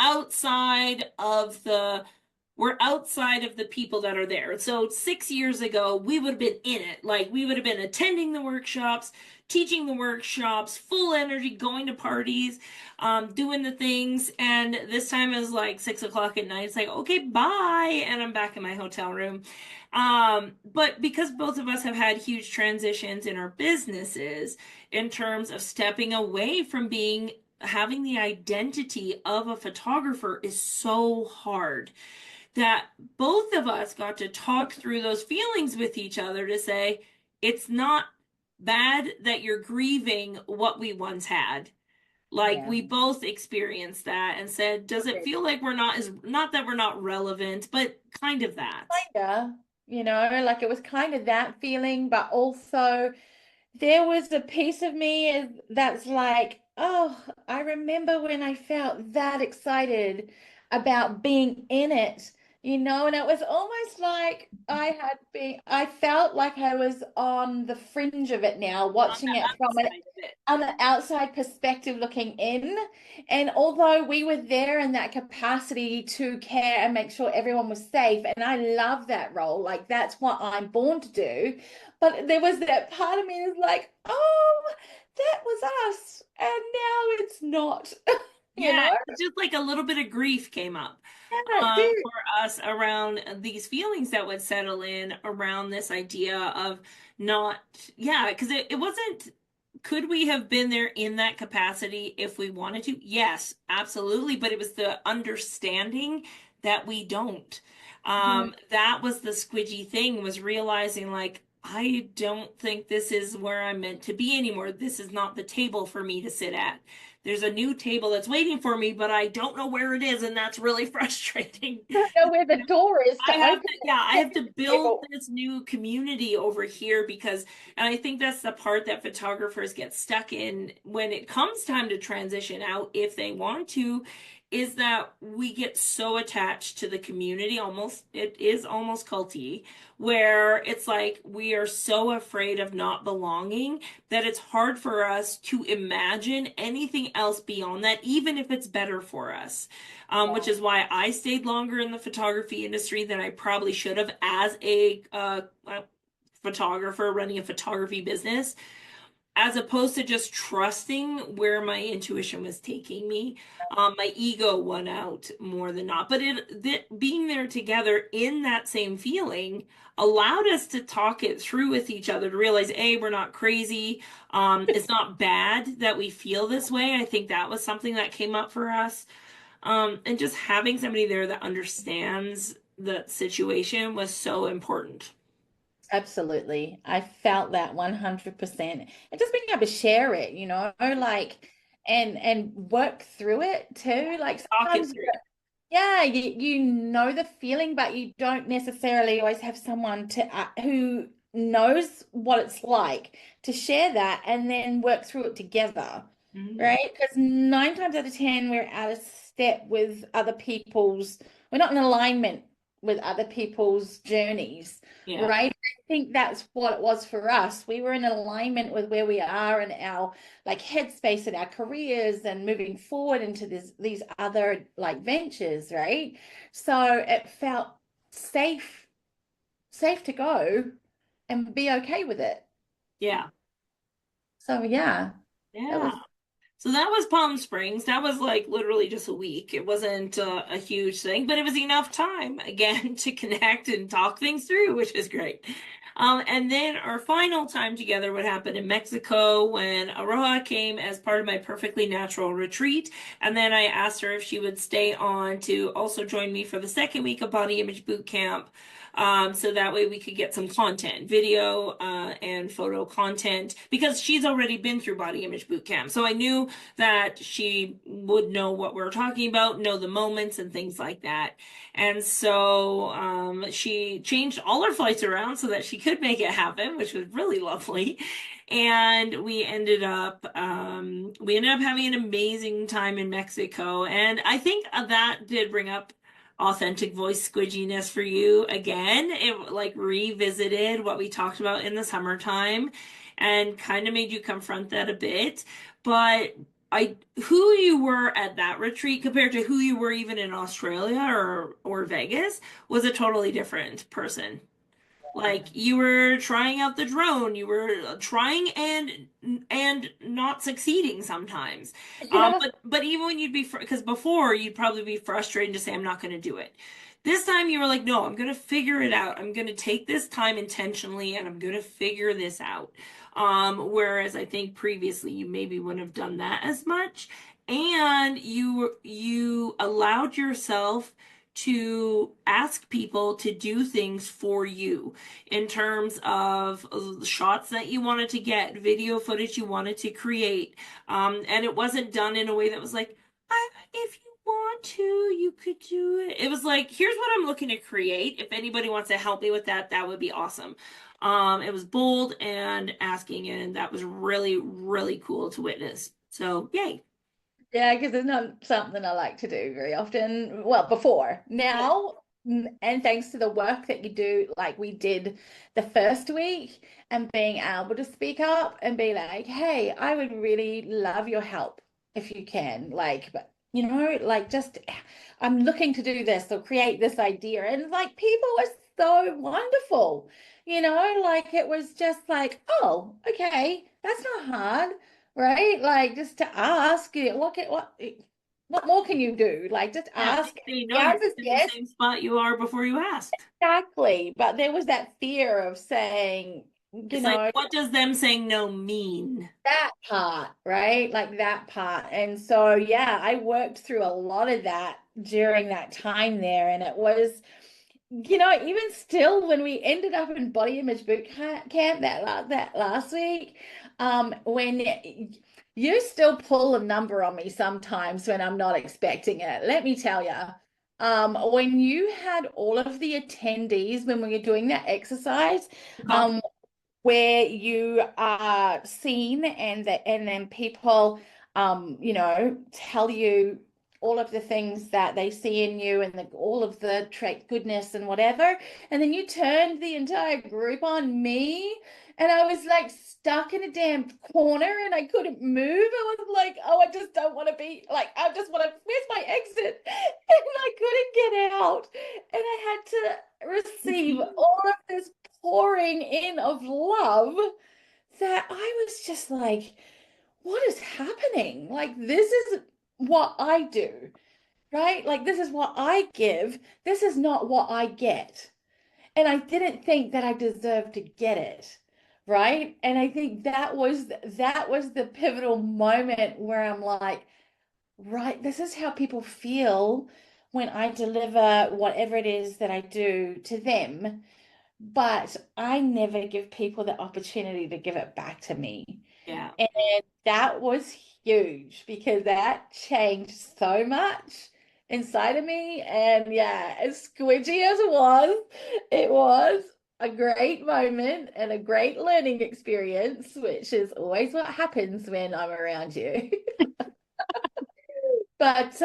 we're outside of the people that are there. So 6 years ago, we would have been in it. Like we would have been attending the workshops, teaching the workshops, full energy, going to parties, doing the things. And this time it was like 6 o'clock at night. It's like, okay, bye. And I'm back in my hotel room. But because both of us have had huge transitions in our businesses in terms of stepping away from having the identity of a photographer is so hard that both of us got to talk through those feelings with each other to say it's not bad that you're grieving what we once had. Like Yeah. we both experienced that and said, does it feel like we're not that we're not relevant, but kind of that. Kinda, like it was kind of that feeling, but also there was a piece of me that's like, oh, I remember when I felt that excited about being in it, and it was almost like I felt like I was on the fringe of it now, On watching it the from outside of it. an outside perspective looking in. And although we were there in that capacity to care and make sure everyone was safe, and I love that role, like that's what I'm born to do. But there was that part of me that's like, oh, that was us. And now it's not, you Yeah, know? it's just like a little bit of grief came up Yeah, it did. for us around these feelings that would settle in around this idea of not, yeah, because it wasn't. could we have been there in that capacity if we wanted to? Yes, absolutely. But it was the understanding that we don't. Mhm. That was the squidgy thing, was realizing like, I don't think this is where I'm meant to be anymore. This is not the table for me to sit at. There's a new table that's waiting for me, but I don't know where it is, and that's really frustrating. Don't know where the door is I to have open to, yeah, I have to the build table. this new community over here because, and I think that's the part that photographers get stuck in when it comes time to transition out, if they want to, is that we get so attached to the community, almost, it is almost culty, where it's like we are so afraid of not belonging that it's hard for us to imagine anything else beyond that, even if it's better for us, which is why I stayed longer in the photography industry than I probably should have as a photographer running a photography business, as opposed to just trusting where my intuition was taking me. My ego won out more than not, but being there together in that same feeling allowed us to talk it through with each other to realize, A, we're not crazy. It's not bad that we feel this way. I think that was something that came up for us. And just having somebody there that understands the situation was so important. Absolutely. I felt that 100%. And just being able to share it, like and work through it too. Like Talk it sometimes through. yeah, you know the feeling, but you don't necessarily always have someone to who knows what it's like to share that and then work through it together, Mhm. right? Because 9 times out of 10, we're out of step with other people's, we're not in alignment with other people's journeys, Yeah. right? I think that's what it was for us. We were in alignment with where we are and our like headspace in our careers and moving forward into these other like ventures, right? So it felt safe, safe to go and be okay with it. Yeah. So yeah, that Yeah. was So that was Palm Springs. That was like literally just a week. It wasn't a huge thing, but it was enough time again to connect and talk things through, which is great. And then our final time together would happen in Mexico when Aroha came as part of my perfectly natural retreat. And then I asked her if she would stay on to also join me for the second week of body image boot camp. So that way we could get some content, video, and photo content, because she's already been through body image boot camp. So I knew that she would know what we're talking about, know the moments and things like that. And so she changed all her flights around so that she could make it happen, which was really lovely. And we ended up having an amazing time in Mexico. And I think that did bring up authentic voice squidginess for you again. It like revisited what we talked about in the summertime and kind of made you confront that a bit. But who you were at that retreat compared to who you were even in Australia or Vegas was a totally different person. Like you were trying out the drone, you were trying and not succeeding sometimes. yeah. But even when you'd be, because before you'd probably be frustrated to say I'm not going to do it. This time you were like, no, I'm going to figure it out. I'm going to take this time intentionally and I'm going to figure this out. Whereas I think previously you maybe wouldn't have done that as much, and you allowed yourself to ask people to do things for you in terms of shots that you wanted to get, video footage you wanted to create. And it wasn't done in a way that was like, if you want to, you could do it. It was like, here's what I'm looking to create. If anybody wants to help me with that, that would be awesome. It was bold and asking, and that was really, really cool to witness. So, yay. Yeah, because it's not something I like to do very often. Well, before Yeah. now, and thanks to the work that you do, like we did the first week, and being able to speak up and be like, hey, I would really love your help if you can. Like, but like just I'm looking to do this or create this idea. And like people were so wonderful, like it was just like, oh, okay, that's not hard, right? Like just to ask, what more can you do? Like just Yeah, if ask. they say The no, you're answer is in the yes, same spot you are before you asked. exactly. But there was that fear of saying, you It's like, know, what does them saying no mean? that part, right? Like that part. And so, yeah, I worked through a lot of that during that time there. And it was, even still, when we ended up in body image camp that last week, when you still pull a number on me sometimes when I'm not expecting it. Let me tell you, when you had all of the attendees when we were doing that exercise, Okay. where you are seen and then people tell you all of the things that they see in you and all of the trait goodness and whatever, and then you turned the entire group on me, and I was like stuck in a damn corner and I couldn't move. I was like, oh, I just don't want to be like, I just want to, where's my exit? And I couldn't get out, and I had to receive all of this pouring in of love that I was just like, what is happening? Like, this is what I do, right? Like, this is what I give. This is not what I get. And I didn't think that I deserved to get it, right? And I think that was the pivotal moment where I'm like, right, this is how people feel when I deliver whatever it is that I do to them, but I never give people the opportunity to give it back to me. Yeah. And that was huge because that changed so much inside of me. And yeah, as squidgy as it was a great moment and a great learning experience, which is always what happens when I'm around you. But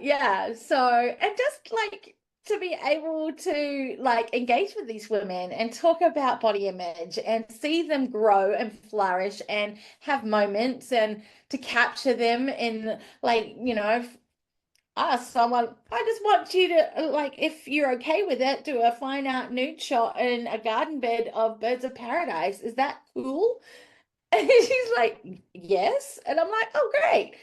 yeah, so and just like to be able to like engage with these women and talk about body image and see them grow and flourish and have moments and to capture them in like, ask someone, I just want you to like, if you're okay with it, do a fine art nude shot in a garden bed of birds of paradise. Is that cool? And she's like, yes. And I'm like, oh, great.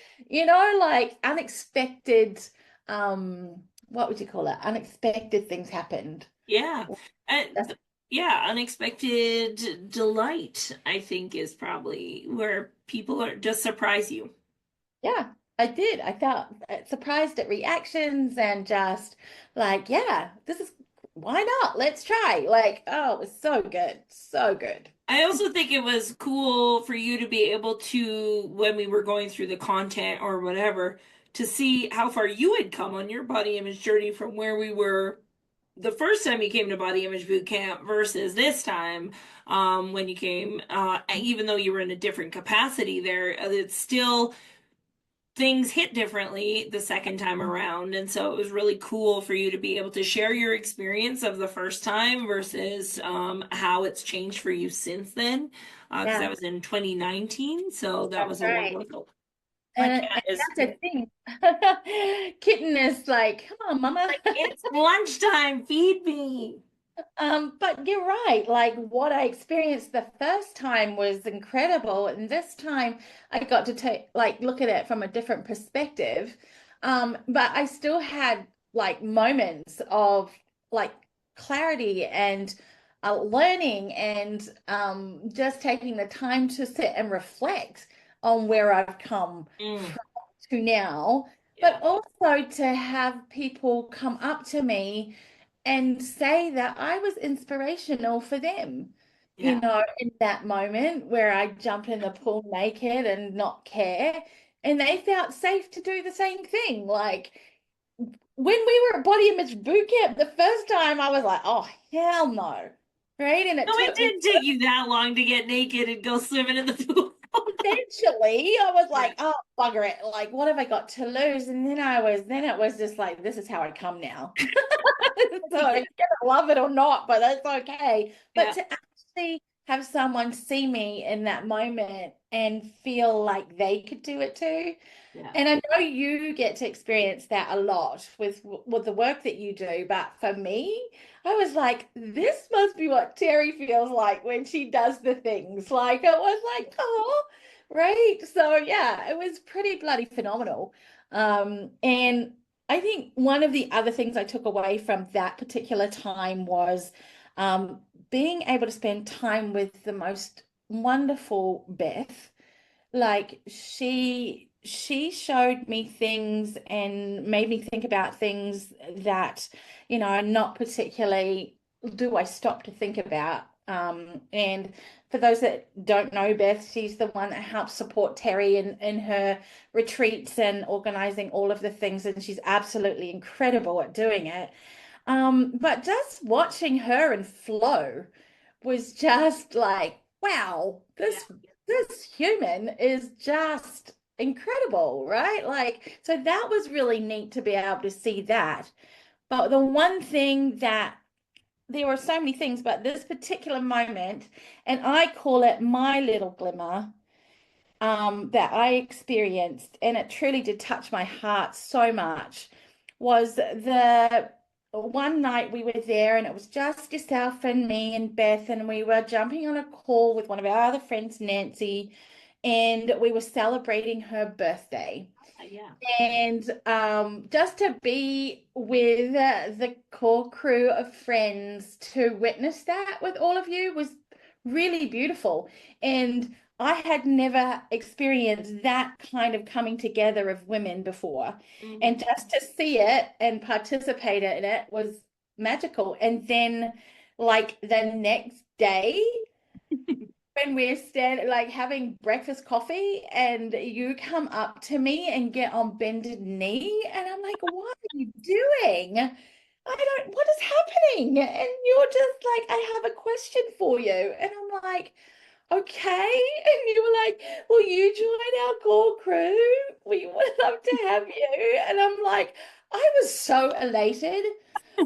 Like unexpected, what would you call it? Unexpected things happened. Yeah. That's, Yeah, unexpected delight, I think, is probably where people are just surprise you. yeah, I did. I felt surprised at reactions and just like, yeah, why not? Let's try. Like, oh, it was so good. So good. I also think it was cool for you to be able to, when we were going through the content or whatever, to see how far you had come on your body image journey from where we were the first time you came to body image boot camp versus this time when you came, even though you were in a different capacity there, it's still things hit differently the second time around. And so it was really cool for you to be able to share your experience of the first time versus how it's changed for you since then. Because that Yeah, was in 2019. So that that's was a right. wonderful. My And cat is that's the thing. Kitten is like, come on, mama. like, it's lunchtime, feed me. But you're right. Like what I experienced the first time was incredible, and this time I got to take like look at it from a different perspective. But I still had like moments of like clarity and learning and just taking the time to sit and reflect on where I've come Mm, from to now, yeah, but also to have people come up to me and say that I was inspirational for them, yeah. in that moment where I jump in the pool naked and not care. And they felt safe to do the same thing. Like when we were at Body Image Boot Camp the first time, I was like, oh, hell no. Right. And it No, it took me didn't take you that long to get naked and go swimming in the pool. eventually, I was Yeah, like, oh, bugger it. Like, what have I got to lose? And then it was just like, this is how I come now. So yeah, you're gonna love it or not, but that's okay. But yeah, to actually have someone see me in that moment and feel like they could do it too. yeah. And I know you get to experience that a lot with the work that you do, but for me, I was like, this must be what Terry feels like when she does the things. Like it was like, oh, right. So yeah, it was pretty bloody phenomenal. And I think one of the other things I took away from that particular time was Um, Being able to spend time with the most wonderful Beth, like she showed me things and made me think about things that, are not particularly do I stop to think about. And for those that don't know Beth, she's the one that helps support Terry in her retreats and organizing all of the things, and she's absolutely incredible at doing it. But just watching her and Flo was just like, wow, Yeah. this human is just incredible, right? Like, so that was really neat to be able to see that. But the one thing that there were so many things, but this particular moment, and I call it my little glimmer, that I experienced, and it truly did touch my heart so much, was the one night we were there, and it was just yourself and me and Beth, and we were jumping on a call with one of our other friends, Nancy, and we were celebrating her birthday. Yeah. And just to be with the core crew of friends to witness that with all of you was really beautiful. And I had never experienced that kind of coming together of women before. Hmm. And just to see it and participate in it was magical. And then, like the next day, when we're standing like having breakfast coffee and you come up to me and get on bended knee and I'm like, what are you doing? What is happening? And you're just like, I have a question for you. And I'm like, okay. And you were like, will you join our core crew? We would love to have you. And I'm like, I was so elated.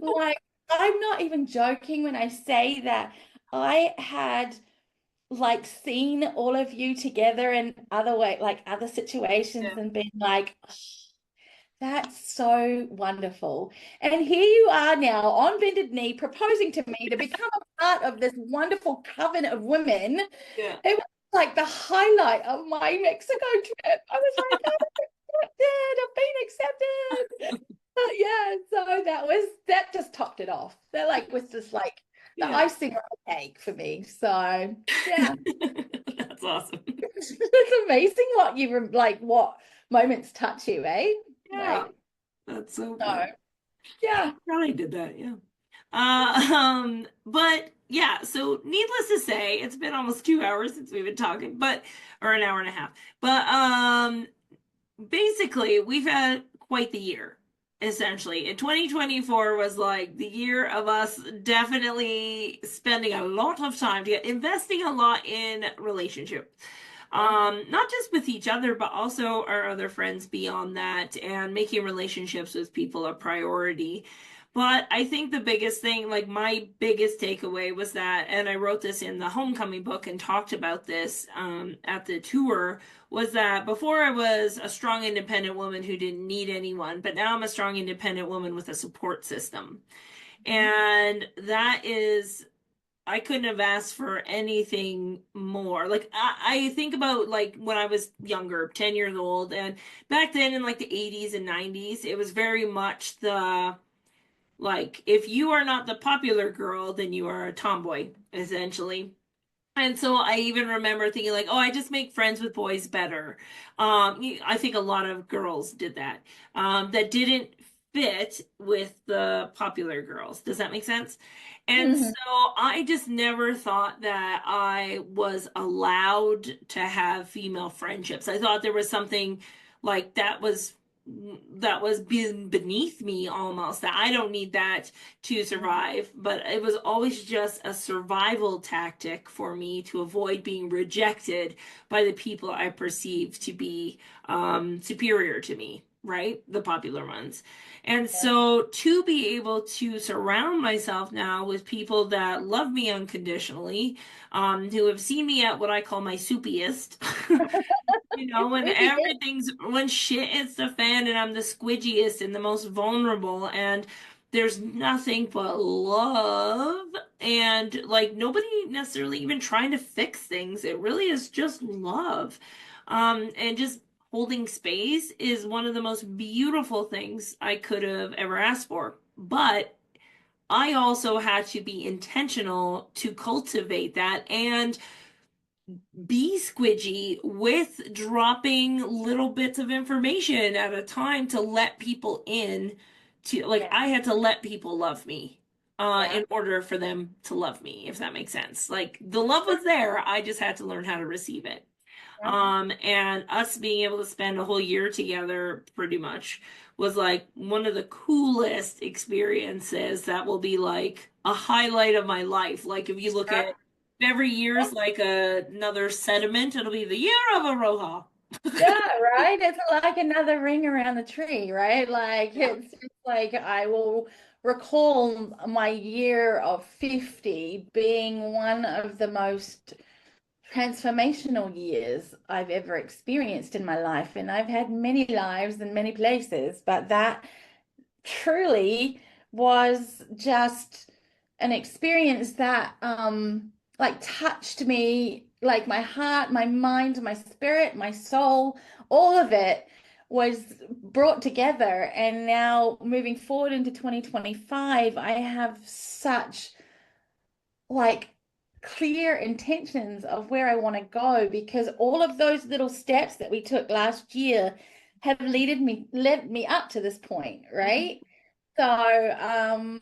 Like, I'm not even joking when I say that I had like seen all of you together in other way, like other situations Yeah. and been like, "Oh, that's so wonderful." And here you are now on bended knee proposing to me to become a part of this wonderful coven of women. Yeah. It was like the highlight of my Mexico trip. I was like, I'm accepted, I've been accepted. Yeah, so that just topped it off. That like was just like the Yeah. icing on the cake for me. So yeah. That's awesome. It's amazing what you like, what moments touch you, eh? Yeah. Like, That's so so fun. yeah. Probably did that, yeah. But yeah, so needless to say, it's been almost 2 hours since we've been talking, but or an hour and a half. But basically we've had quite the year, essentially. And 2024 was like the year of us definitely spending a lot of time to investing a lot in relationships. Not just with each other, but also our other friends beyond that, and making relationships with people a priority. But I think the biggest thing, like my biggest takeaway was that, and I wrote this in the homecoming book and talked about this at the tour, was that before I was a strong, independent woman who didn't need anyone, but now I'm a strong, independent woman with a support system. And that is I couldn't have asked for anything more. Like I think about like when I was younger, 10 years old, and back then in like the 80s and 90s, it was very much the like if you are not the popular girl, then you are a tomboy, essentially. And so I even remember thinking like, oh, I just make friends with boys better. I think a lot of girls did that. That didn't fit with the popular girls. Does that make sense? And Mhm. so I just never thought that I was allowed to have female friendships. I thought there was something like that was beneath me almost, that I don't need that to survive, but it was always just a survival tactic for me to avoid being rejected by the people I perceived to be superior to me, right? The popular ones. And so to be able to surround myself now with people that love me unconditionally, who have seen me at what I call my soupiest. When Maybe when shit hits the fan and I'm the squidgiest and the most vulnerable and there's nothing but love and like nobody necessarily even trying to fix things. It really is just love. And just holding space is one of the most beautiful things I could have ever asked for. But I also had to be intentional to cultivate that and be squidgy with dropping little bits of information at a time to let people in to like Yeah, I had to let people love me yeah, in order for them to love me, if that makes sense. Like the love was there, I just had to learn how to receive it. yeah. And us being able to spend a whole year together pretty much was like one of the coolest experiences that will be like a highlight of my life. Like if you look at every year's like another sediment, it'll be the year of Aroha. Yeah, right. It's like another ring around the tree, right? Like Yeah. it's like I will recall my year of 50 being one of the most transformational years I've ever experienced in my life. And I've had many lives and many places, but that truly was just an experience that like touched me, like my heart, my mind, my spirit, my soul, all of it was brought together. And now moving forward into 2025, I have such like clear intentions of where I want to go because all of those little steps that we took last year have led me up to this point, Mhm. right? So,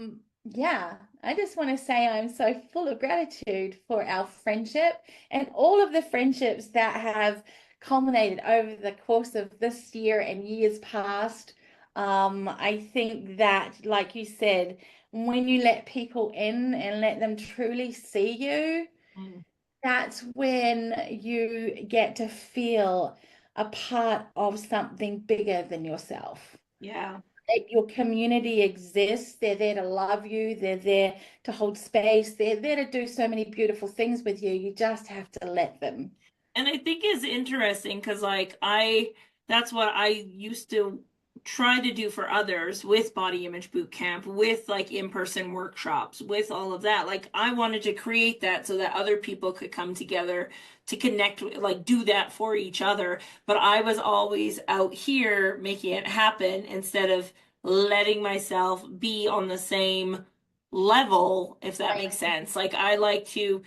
yeah, I just want to say I'm so full of gratitude for our friendship and all of the friendships that have culminated over the course of this year and years past. I think that, like you said, when you let people in and let them truly see you, Mm. that's when you get to feel a part of something bigger than yourself. Yeah. That your community exists. They're there to love you. They're there to hold space. They're there to do so many beautiful things with you. You just have to let them. And I think it's interesting because like that's what I used to try to do for others with body image boot camp, with like in-person workshops, with all of that. Like I wanted to create that so that other people could come together to connect, like do that for each other. But I was always out here making it happen instead of letting myself be on the same level, if that makes Right. sense. Like I like to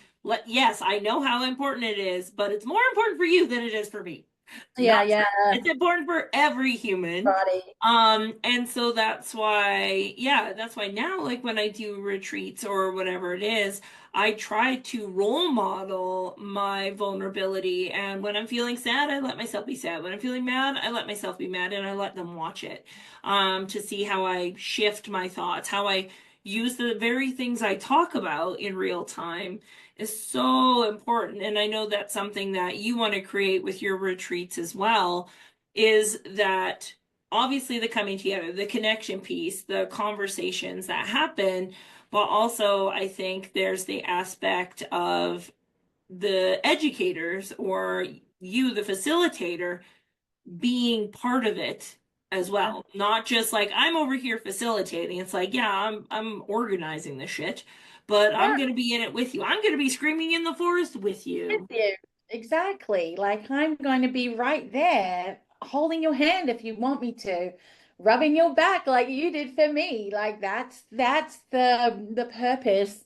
yes, I know how important it is, but it's more important for you than it is for me. Yeah, Not yeah, it's important for every human. body. And so that's why, yeah, that's why now, like when I do retreats or whatever it is, I try to role model my vulnerability. And when I'm feeling sad, I let myself be sad. When I'm feeling mad, I let myself be mad and I let them watch it, to see how I shift my thoughts, how I use the very things I talk about in real time is so important. And I know that's something that you want to create with your retreats as well, is that obviously the coming together, the connection piece, the conversations that happen, but also I think there's the aspect of the educators or you, the facilitator, being part of it as Yeah. well. Not just like I'm over here facilitating. It's like, yeah, I'm organizing the shit, but I'm Yeah. gonna be in it with you. I'm gonna be screaming in the forest with With you. you. Exactly. Like I'm going to be right there holding your hand if you want me to, rubbing your back like you did for me. Like that's the purpose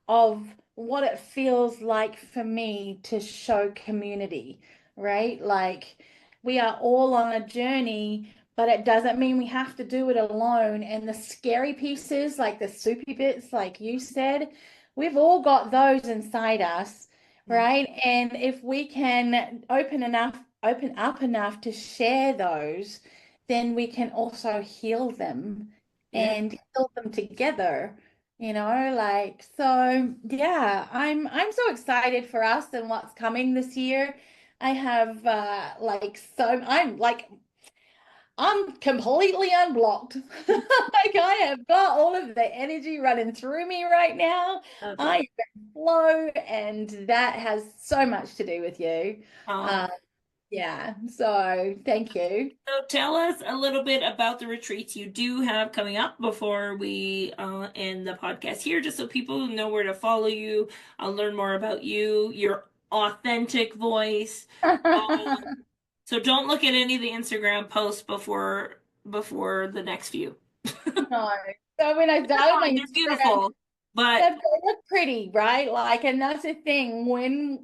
of what it feels like for me to show community, right? Like we are all on a journey, but it doesn't mean we have to do it alone. And the scary pieces, like the soupy bits, like you said, we've all got those inside us, Mm. right? And if we can open up enough to share those, then we can also heal them Yeah. and heal them together, like so yeah, I'm so excited for us and what's coming this year. I have I'm completely unblocked. Like I have got all of the energy running through me right now. That's I awesome. am in flow, and that has so much to do with you. Oh. Uh, yeah. So thank you. So tell us a little bit about the retreats you do have coming up before we end the podcast here, just so people know where to follow you, learn more about you, your authentic voice. So don't look at any of the Instagram posts before the next few. No. So when I They're started my fine, they're Instagram, beautiful, but they look pretty, right? Like, and that's the thing when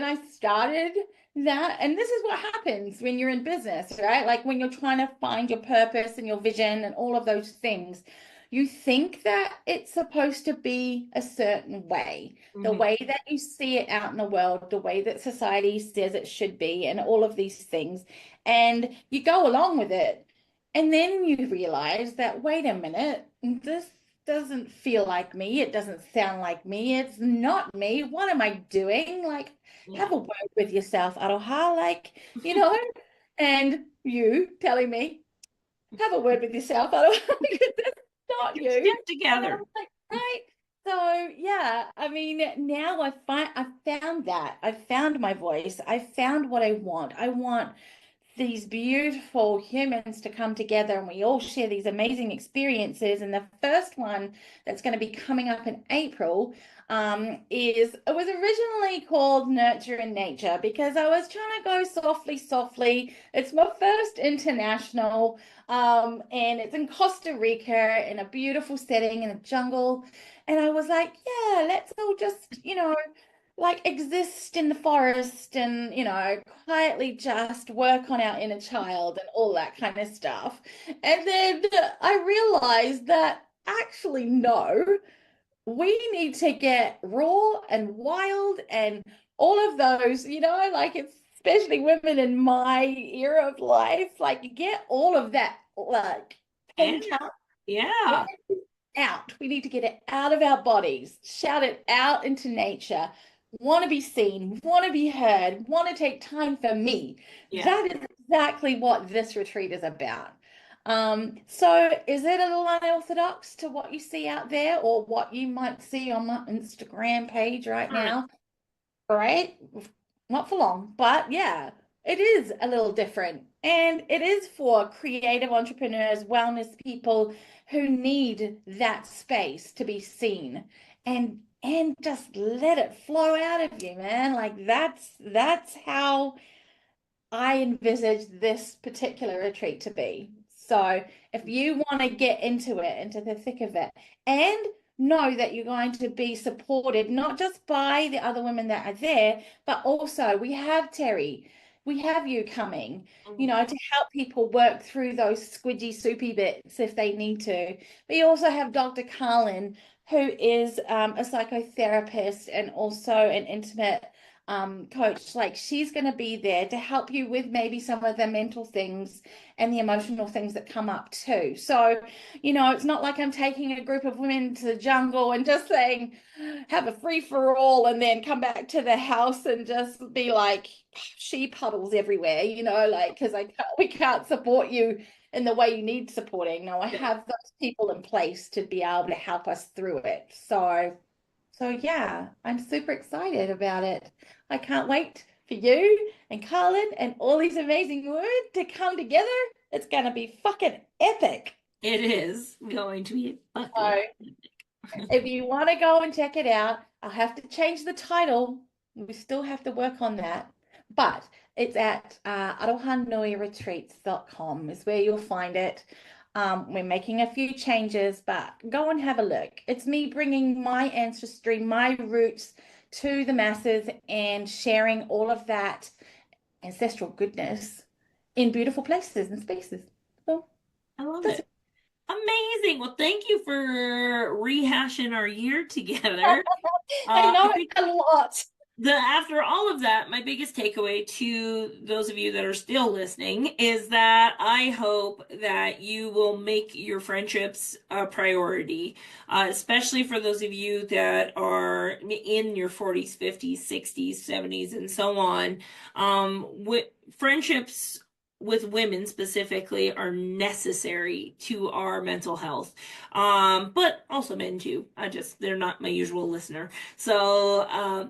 I started that, and this is what happens when you're in business, right? Like when you're trying to find your purpose and your vision and all of those things, you think that it's supposed to be a certain way, the mhm, way that you see it out in the world, the way that society says it should be, and all of these things, and you go along with it. And then you realize that, wait a minute, this doesn't feel like me. It doesn't sound like me. It's not me. What am I doing? Like, have yeah. a word with yourself, Aroha. Like, you know, and you telling me, have a word with yourself, Aroha, because that's not Get you. your And I together. was like, right. So yeah, I mean, now I found that. I found my voice. I found what I want. I want these beautiful humans to come together and we all share these amazing experiences. And the first one that's going to be coming up in April is it was originally called Nurture in Nature because I was trying to go softly, softly. It's my first international, and it's in Costa Rica in a beautiful setting in a jungle. And I was like, yeah, let's all just, like exist in the forest and quietly just work on our inner child and all that kind of stuff. And then I realized that actually no, we need to get raw and wild and all of those, like it's especially women in my era of life, like get all of that like And pent up yeah, out. We need to get it out of our bodies, shout it out into nature. Want to be seen, want to be heard, want to take time for me. yeah. That is exactly what this retreat is about. So is it a little unorthodox to what you see out there or what you might see on my Instagram page right Right. now? All right, not for long, but yeah, it is a little different. And it is for creative entrepreneurs, wellness people who need that space to be seen and just let it flow out of you, man. Like that's how I envisage this particular retreat to be. So if you want to get into it, into the thick of it, and know that you're going to be supported, not just by the other women that are there, but also we have Terry, we have you coming, Mhm. to help people work through those squidgy, soupy bits if they need to. We also have Dr. Carlin, who is a psychotherapist and also an intimate coach. Like she's going to be there to help you with maybe some of the mental things and the emotional things that come up too. So, it's not like I'm taking a group of women to the jungle and just saying, have a free for all and then come back to the house and just be like sheep puddles everywhere, like because we can't support you in the way you need supporting. No, I Yeah. have those people in place to be able to help us through it. So yeah, I'm super excited about it. I can't wait for you and Carlin and all these amazing words to come together. It's gonna be fucking epic. It is going to be fucking. So if you want to go and check it out, I'll have to change the title. We still have to work on that. But it's at arohanuiretreats.com is where you'll find it. We're making a few changes, but go and have a look. It's me bringing my ancestry, my roots to the masses and sharing all of that ancestral goodness in beautiful places and spaces. So I love that's it. Amazing. Well, thank you for rehashing our year together. I I know think it's a lot. the after all of that, my biggest takeaway to those of you that are still listening is that I hope that you will make your friendships a priority, especially for those of you that are in your 40s, 50s, 60s, 70s, and so on. With friendships with women specifically are necessary to our mental health, but also men too. They're not my usual listener. So,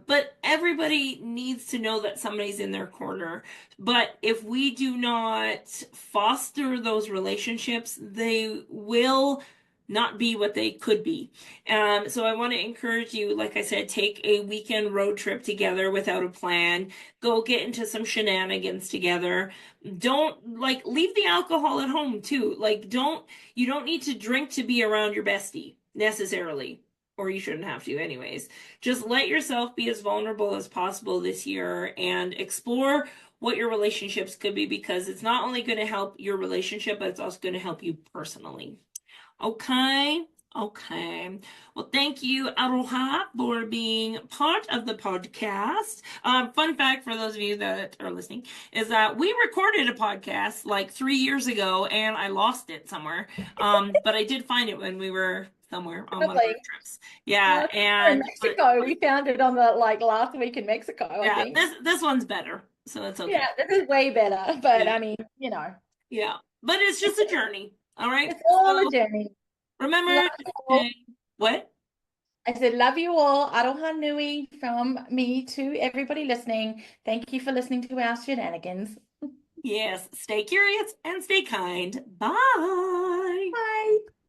but everybody needs to know that somebody's in their corner. But if we do not foster those relationships, they will not be what they could be. So I want to encourage you, like I said, take a weekend road trip together without a plan. Go get into some shenanigans together. Don't like leave the alcohol at home too. Like you don't need to drink to be around your bestie necessarily. Or you shouldn't have to, anyways. Just let yourself be as vulnerable as possible this year and explore what your relationships could be because it's not only going to help your relationship, but it's also going to help you personally. Okay. Okay. Well, thank you, Aroha, for being part of the podcast. Fun fact for those of you that are listening is that we recorded a podcast like 3 years ago and I lost it somewhere. But I did find it when we were somewhere on one of our Lovely. trips. Yeah, We're in but Mexico. We found it on the like last week in Mexico, I yeah, think. this one's better, so that's Yeah, okay. this is way better. But Yeah, I mean, you know, yeah. But it's it's just a journey. All right. it's all a So journey. Love remember you all. to what? I said, love you all. Aroha nui from me to everybody listening. Thank you for listening to our shenanigans. Yes, stay curious and stay kind. Bye.